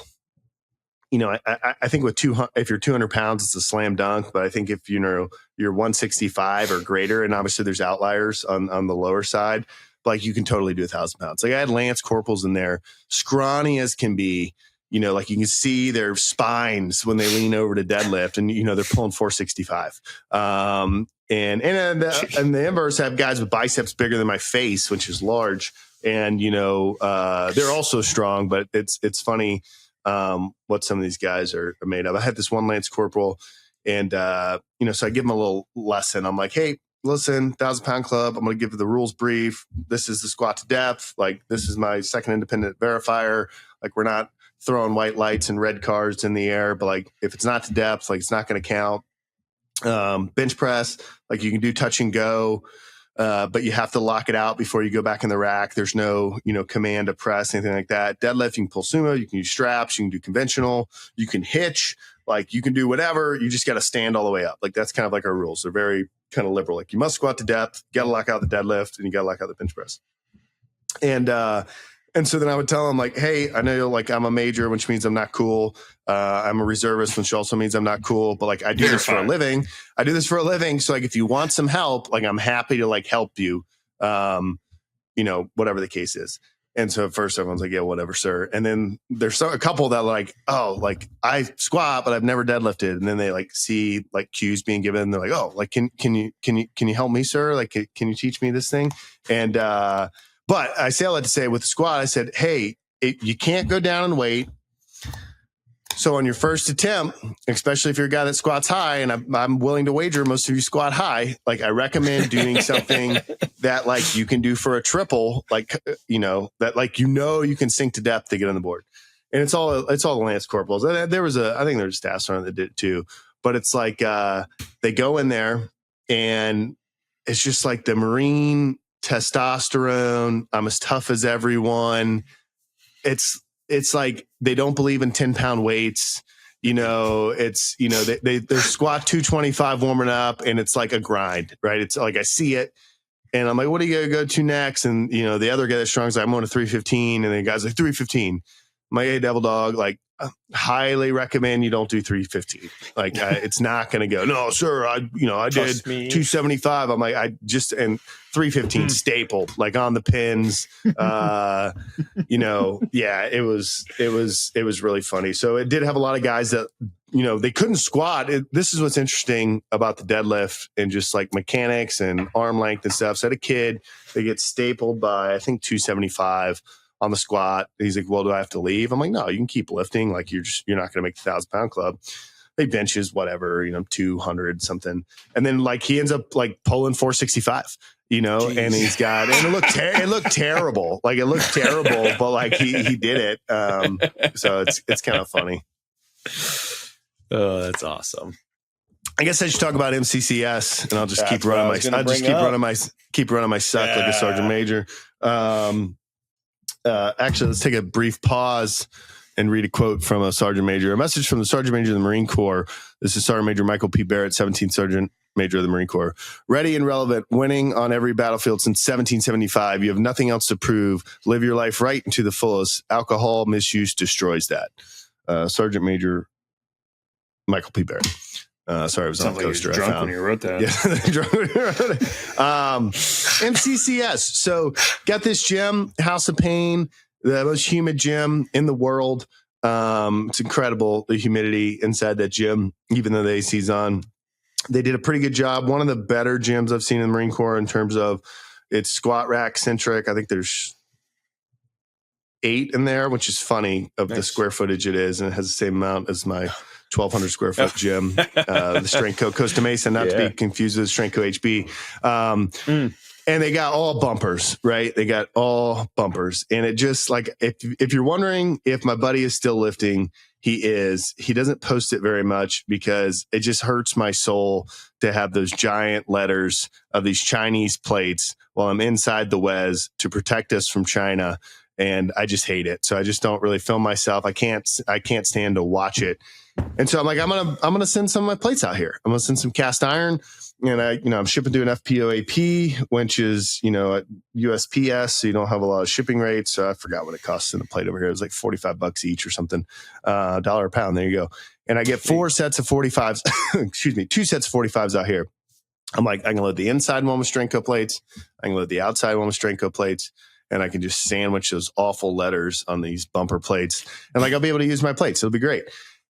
I think with 200, if you're 200 pounds, it's a slam dunk. But I think if you're 165 or greater, and obviously there's outliers on the lower side, like, you can totally do 1,000 pounds. Like, I had Lance Corporals in there, scrawny as can be. Like, you can see their spines when they lean over to deadlift, and they're pulling 465. And the inverse, have guys with biceps bigger than my face, which is large, and they're also strong. But it's funny what some of these guys are made of. I had this one Lance Corporal, and so I give him a little lesson. I'm like, hey, listen, 1,000-pound club, I'm going to give you the rules brief. This is the squat to depth. Like, this is my second independent verifier. Like, we're not throwing white lights and red cards in the air, but like, if it's not to depth, like, it's not going to count. Bench press, like, you can do touch and go, but you have to lock it out before you go back in the rack. There's no, command to press, anything like that. Deadlift, you can pull sumo, you can use straps, you can do conventional, you can hitch, like, you can do whatever. You just got to stand all the way up. Like, that's kind of like our rules. They're very kind of liberal. Like, you must squat to depth, got to lock out the deadlift, and you got to lock out the bench press. And so then I would tell them, like, hey, I know, like, I'm a major, which means I'm not cool. I'm a reservist, which also means I'm not cool. But like, I do this for a living. So like, if you want some help, like, I'm happy to like help you. whatever the case is. And so at first everyone's like, yeah, whatever, sir. And then there's a couple that like, oh, like I squat, but I've never deadlifted. And then they like see like cues being given. And they're like, oh, like, can you help me, sir? Like, can you teach me this thing? And, but I say all that to say with the squat, I said, hey, you can't go down and weight. So on your first attempt, especially if you're a guy that squats high, and I'm willing to wager most of you squat high, like I recommend doing something that like you can do for a triple, like, that like, you can sink to depth to get on the board. And it's all the Lance Corporals. There was I think there's a staff sergeant that did it too, but it's like, they go in there and it's just like the Marine testosterone. I'm as tough as everyone. It's like they don't believe in 10-pound weights. It's, they squat 225 warming up and it's like a grind, right? It's like I see it and I'm like, what are you going to go to next? And, the other guy that's strong is like, I'm going to 315. And the guy's like 315. I'm like, hey, Devil Dog, like highly recommend you don't do 315. Like it's not going to go. No, sir. I did 275. I'm like, and 315 stapled, like on the pins. Yeah, it was really funny. So it did have a lot of guys that, they couldn't squat. This is what's interesting about the deadlift and just like mechanics and arm length and stuff. So I had a kid, they get stapled by, I think 275 on the squat. He's like, well, do I have to leave? I'm like, no, you can keep lifting. Like you're not going to make the 1,000-pound club. They benches, whatever, 200 something. And then like, he ends up like pulling 465, Jeez. And he's got, and it looked terrible. Like it looked terrible, but like he did it. So it's kind of funny. Oh, that's awesome. I guess I should talk about MCCS and I'll just keep running my suck like a sergeant major. Actually, let's take a brief pause and read a quote from a sergeant major. A message from the sergeant major of the Marine Corps. This is Sergeant Major Michael P. Barrett, 17th Sergeant Major of the Marine Corps. Ready and relevant, winning on every battlefield since 1775. You have nothing else to prove. Live your life right and to the fullest. Alcohol misuse destroys that. Sergeant Major Michael P. Barrett. Sorry, I was on the coaster. Drunk when you wrote that. Yeah, drunk when you wrote it. MCCS. So got this gym, House of Pain, the most humid gym in the world. It's incredible, the humidity inside that gym, even though the AC's on. They did a pretty good job. One of the better gyms I've seen in the Marine Corps in terms of it's squat rack centric. I think there's 8 in there, which is funny of the square footage it is. And it has the same amount as my 1,200 square foot gym, the Strength Co. Costa Mesa, not to be confused with Strength Co. HB. And they got all bumpers, right? They got all bumpers. And it just like, if you're wondering if my buddy is still lifting, he is. He doesn't post it very much because it just hurts my soul to have those giant letters of these Chinese plates while I'm inside the WES to protect us from China. And I just hate it. So I just don't really film myself. I can't stand to watch it. And so I'm like, I'm gonna send some of my plates out here. I'm gonna send some cast iron, and I'm shipping to an FPOAP, which is at USPS, so you don't have a lot of shipping rates. So I forgot what it costs in a plate over here. It was like $45 each or something, $1 a pound. There you go. And I get 4 sets of 45s. Excuse me, 2 sets of 45s out here. I'm like, I can load the inside one with Strength Co plates. I can load the outside one with Strength Co plates. And I can just sandwich those awful letters on these bumper plates. And like, I'll be able to use my plates. It'll be great.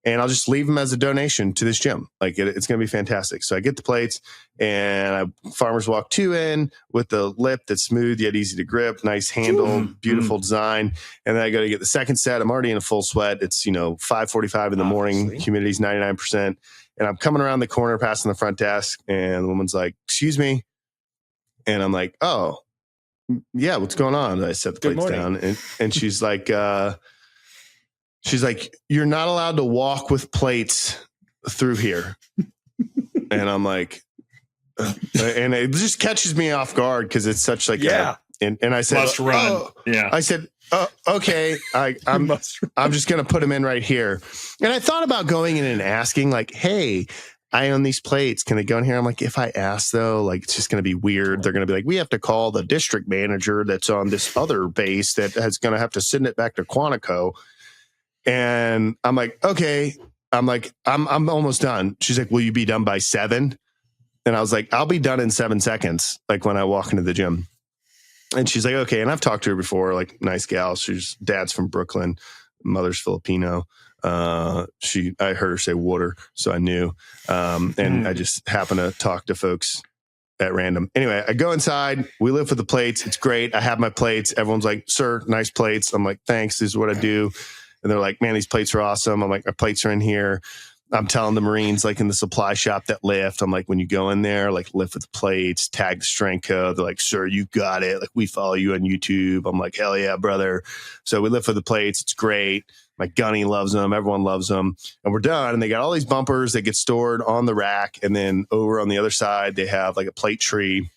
And I'll just leave them as a donation to this gym. Like it's going to be fantastic. So I get the plates and Farmer's Walk 2 in with the lip that's smooth yet easy to grip, nice handle, beautiful design. And then I go to get the second set. I'm already in a full sweat. It's 5:45 in the morning. Humidity's 99%. And I'm coming around the corner, passing the front desk, and the woman's like, "Excuse me," and I'm like, "Oh, yeah, what's going on?" And I set the plates down, and she's like, "You're not allowed to walk with plates through here." And I'm like, and it just catches me off guard because it's such like and I said, must run. I said, okay, I'm just going to put them in right here. And I thought about going in and asking like, hey, I own these plates. Can they go in here? I'm like, if I ask though, like, it's just going to be weird. They're going to be like, we have to call the district manager that's on this other base that is going to have to send it back to Quantico. And I'm like, okay. I'm almost done. She's like, will you be done by 7? And I was like, I'll be done in 7 seconds. Like when I walk into the gym. And she's like, okay. And I've talked to her before, like nice gal. She's dad's from Brooklyn, mother's Filipino. I heard her say water, so I knew. And I just happen to talk to folks at random. Anyway, I go inside. We live with the plates. It's great. I have my plates. Everyone's like, sir, nice plates. I'm like, thanks. This is what I do. And they're like, man, these plates are awesome. I'm like, my plates are in here. I'm telling the Marines, like in the supply shop that lift, I'm like, when you go in there, like lift with the plates, tag the strength code. They're like, sir, you got it. Like, we follow you on YouTube. I'm like, hell yeah, brother. So we lift with the plates. It's great. My gunny loves them. Everyone loves them. And we're done. And they got all these bumpers that get stored on the rack. And then over on the other side, they have like a plate tree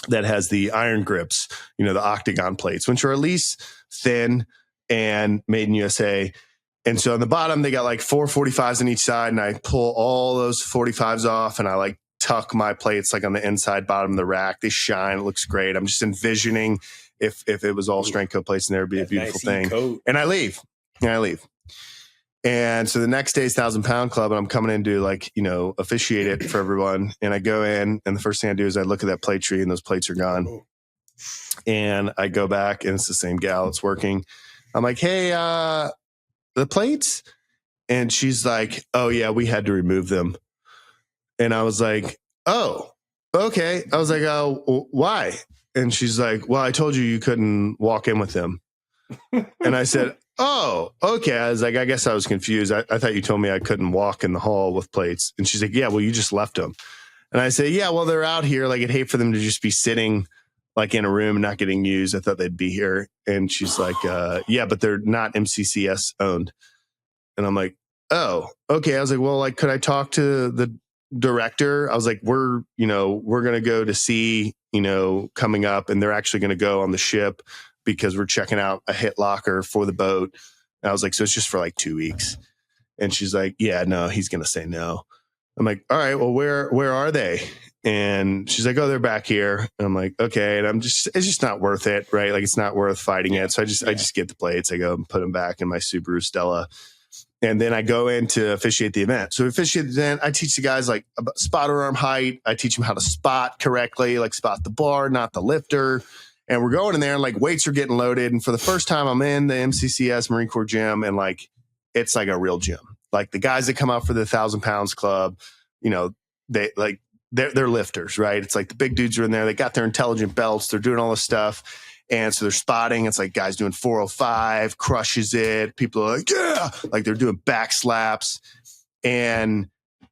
that has the iron grips, the octagon plates, which are at least thin and made in USA. And so on the bottom, they got like 4 45s on each side. And I pull all those 45s off and I like tuck my plates like on the inside bottom of the rack. They shine. It looks great. I'm just envisioning if it was all strength code plates in there, it'd be a beautiful thing. And I leave. And so the next day is 1,000-pound club, and I'm coming in to officiate it for everyone. And I go in, and the first thing I do is I look at that plate tree, and those plates are gone. And I go back, and it's the same gal that's working. I'm like, hey, the plates? And she's like, oh yeah, we had to remove them. And I was like, oh, okay. I was like, oh, why? And she's like, well, I told you couldn't walk in with them. And I said, oh, okay. I was like, I guess I was confused. I thought you told me I couldn't walk in the hall with plates. And she's like, yeah, well, you just left them. And I said, yeah, well, they're out here. Like, I'd hate for them to just be sitting like in a room and not getting used. I thought they'd be here. And she's like, yeah, but they're not MCCS owned. And I'm like, oh, okay. I was like, well, like, could I talk to the director? I was like, we're going to go to sea, coming up, and they're actually going to go on the ship because we're checking out a hit locker for the boat. And I was like, so it's just for like 2 weeks. And she's like, yeah, no, he's going to say no. I'm like, all right, well, where are they? And she's like, oh, they're back here. And I'm like, okay. And it's just not worth it, right? Like, it's not worth fighting it. So I just get the plates. I go and put them back in my Subaru Stella. And then I go in to officiate the event. So officiate the event, I teach the guys like about spotter arm height. I teach them how to spot correctly, like spot the bar, not the lifter. And we're going in there and like weights are getting loaded. And for the first time I'm in the MCCS Marine Corps gym, and like, it's like a real gym. Like the guys that come out for the 1,000 pounds club, they're lifters, right? It's like the big dudes are in there. They got their intelligent belts. They're doing all this stuff. And so they're spotting. It's like guys doing 405, crushes it. People are like, yeah, like they're doing back slaps. And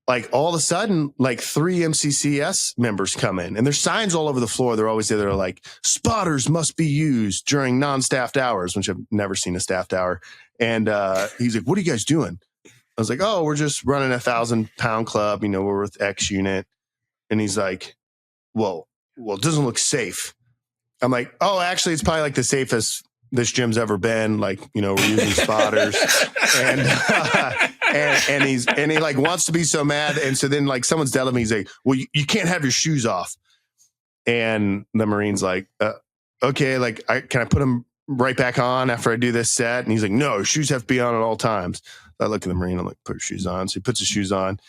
like all of a sudden, like 3 MCCS members come in, and there's signs all over the floor. They're always there. They're like, spotters must be used during non-staffed hours, which I've never seen a staffed hour. And he's like, what are you guys doing? I was like, oh, we're just running a 1,000-pound club. We're with X unit. And he's like, well, it doesn't look safe. I'm like, oh, actually, it's probably like the safest this gym's ever been. Like, we're using spotters. And he like wants to be so mad. And so then like someone's telling me, he's like, well, you can't have your shoes off. And the Marine's like, okay, like, can I put them right back on after I do this set? And he's like, no, shoes have to be on at all times. I look at the Marine, I'm like, put your shoes on. So he puts his shoes on.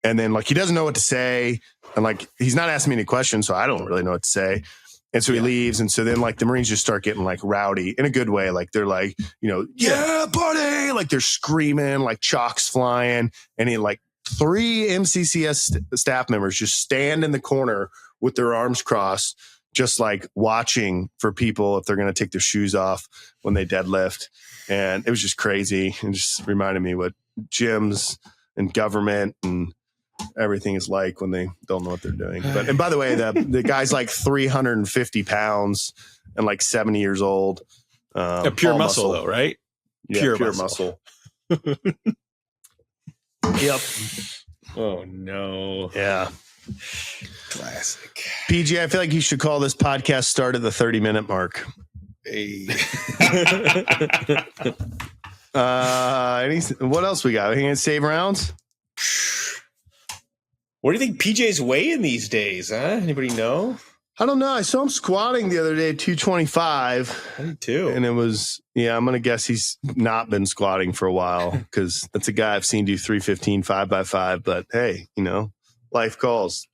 And then like, he doesn't know what to say. And like, he's not asking me any questions, so I don't really know what to say. And so he leaves. And so then like the Marines just start getting like rowdy in a good way. Like they're like, yeah, buddy. Like they're screaming, like chalk's flying. And he like 3 MCCS staff members just stand in the corner with their arms crossed, just like watching for people if they're going to take their shoes off when they deadlift. And it was just crazy. And just reminded me what gyms and government and everything is like when they don't know what they're doing. And by the way, the guy's like 350 pounds and like 70 years old. Pure muscle though, right? Yeah, pure muscle. Yep. Oh no. Yeah. Classic. PG, I feel like you should call this podcast start at the 30-minute mark. Hey. What else we got? We can save rounds? What do you think PJ's weighing these days, huh? Anybody know? I don't know. I saw him squatting the other day, 225. I did too. And it was, I'm going to guess he's not been squatting for a while because that's a guy I've seen do 315 5x5. But hey, life calls.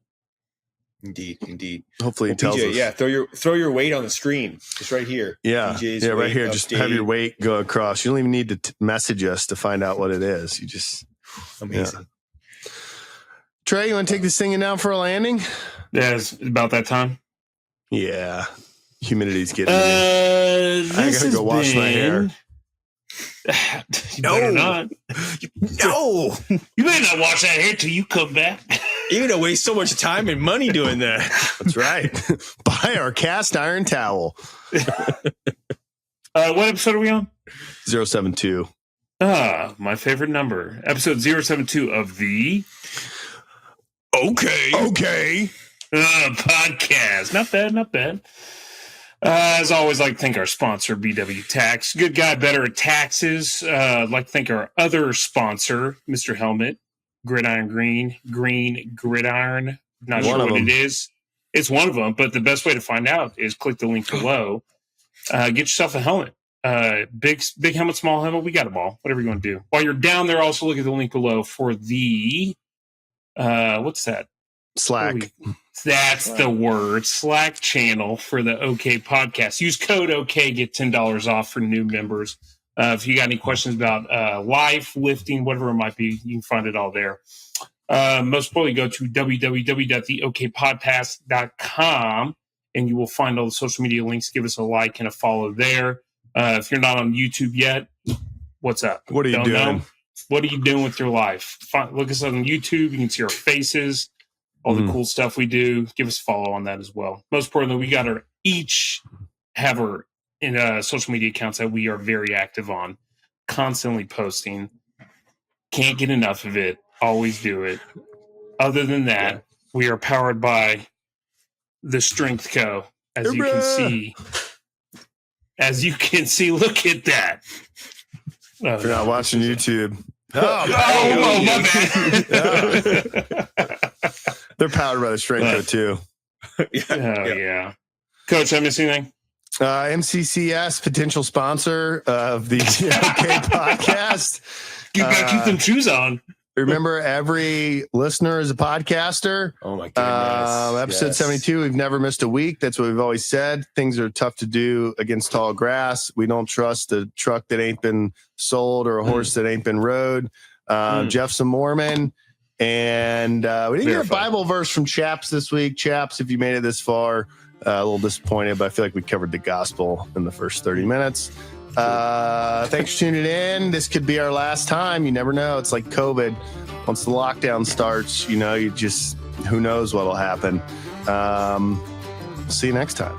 Indeed. Hopefully he tells PJ, us. yeah, throw your weight on the screen. Just right here. Yeah. PJ's right here. weight Just update. have your weight go across. You don't even need to message us to find out what it is. You just Amazing. Yeah. Trey, you want to take this thing down for a landing? Yeah, it's about that time. Yeah. Humidity's getting me. I gotta go wash my hair. You better not. No. You better not wash that hair till you come back. You're going to waste so much time and money doing that. That's right. Buy our cast iron towel. What episode are we on? 072. My favorite number. Episode 072 of the Okay. podcast. Not bad. As always, I'd like to thank our sponsor, BW Tax. Good guy, better at taxes. I'd like to thank our other sponsor, Mr. Helmet. Gridiron Green Gridiron. Not sure what it is. It's one of them, but the best way to find out is click the link below. Get yourself a helmet. Big helmet, small helmet. We got them all. Whatever you want to do. While you're down there, also look at the link below for the what's that? Slack. That's the word. Slack channel for the OK podcast. Use code OK, get $10 off for new members. If you got any questions about life, lifting, whatever it might be, you can find it all there. Most importantly, go to www.theokpodcast.com and you will find all the social media links. Give us a like and a follow there. If you're not on YouTube yet, what's up? What are you doing? Know? What are you doing with your life? Look us up on YouTube. You can see our faces, all the cool stuff we do. Give us a follow on that as well. Most importantly, we got our in social media accounts that we are very active on, constantly posting. Can't get enough of it. Always do it. Other than that, we are powered by the Strength Co. As you can see, look at that. If you're not watching YouTube. My bad. They're powered by the Strength Co. too. Yeah. Coach, I miss anything? MCCS, potential sponsor of the OK podcast. You got to keep them shoes on. Remember, every listener is a podcaster. Oh, my goodness. Episode 72, we've never missed a week. That's what we've always said. Things are tough to do against tall grass. We don't trust a truck that ain't been sold or a horse that ain't been rode. Jeff's a Mormon. And we didn't get a Bible verse from Chaps this week. Chaps, if you made it this far, a little disappointed, but I feel like we covered the gospel in the first 30 minutes. Thanks for tuning in. This could be our last time. You never know. It's like COVID. Once the lockdown starts, who knows what'll happen. See you next time.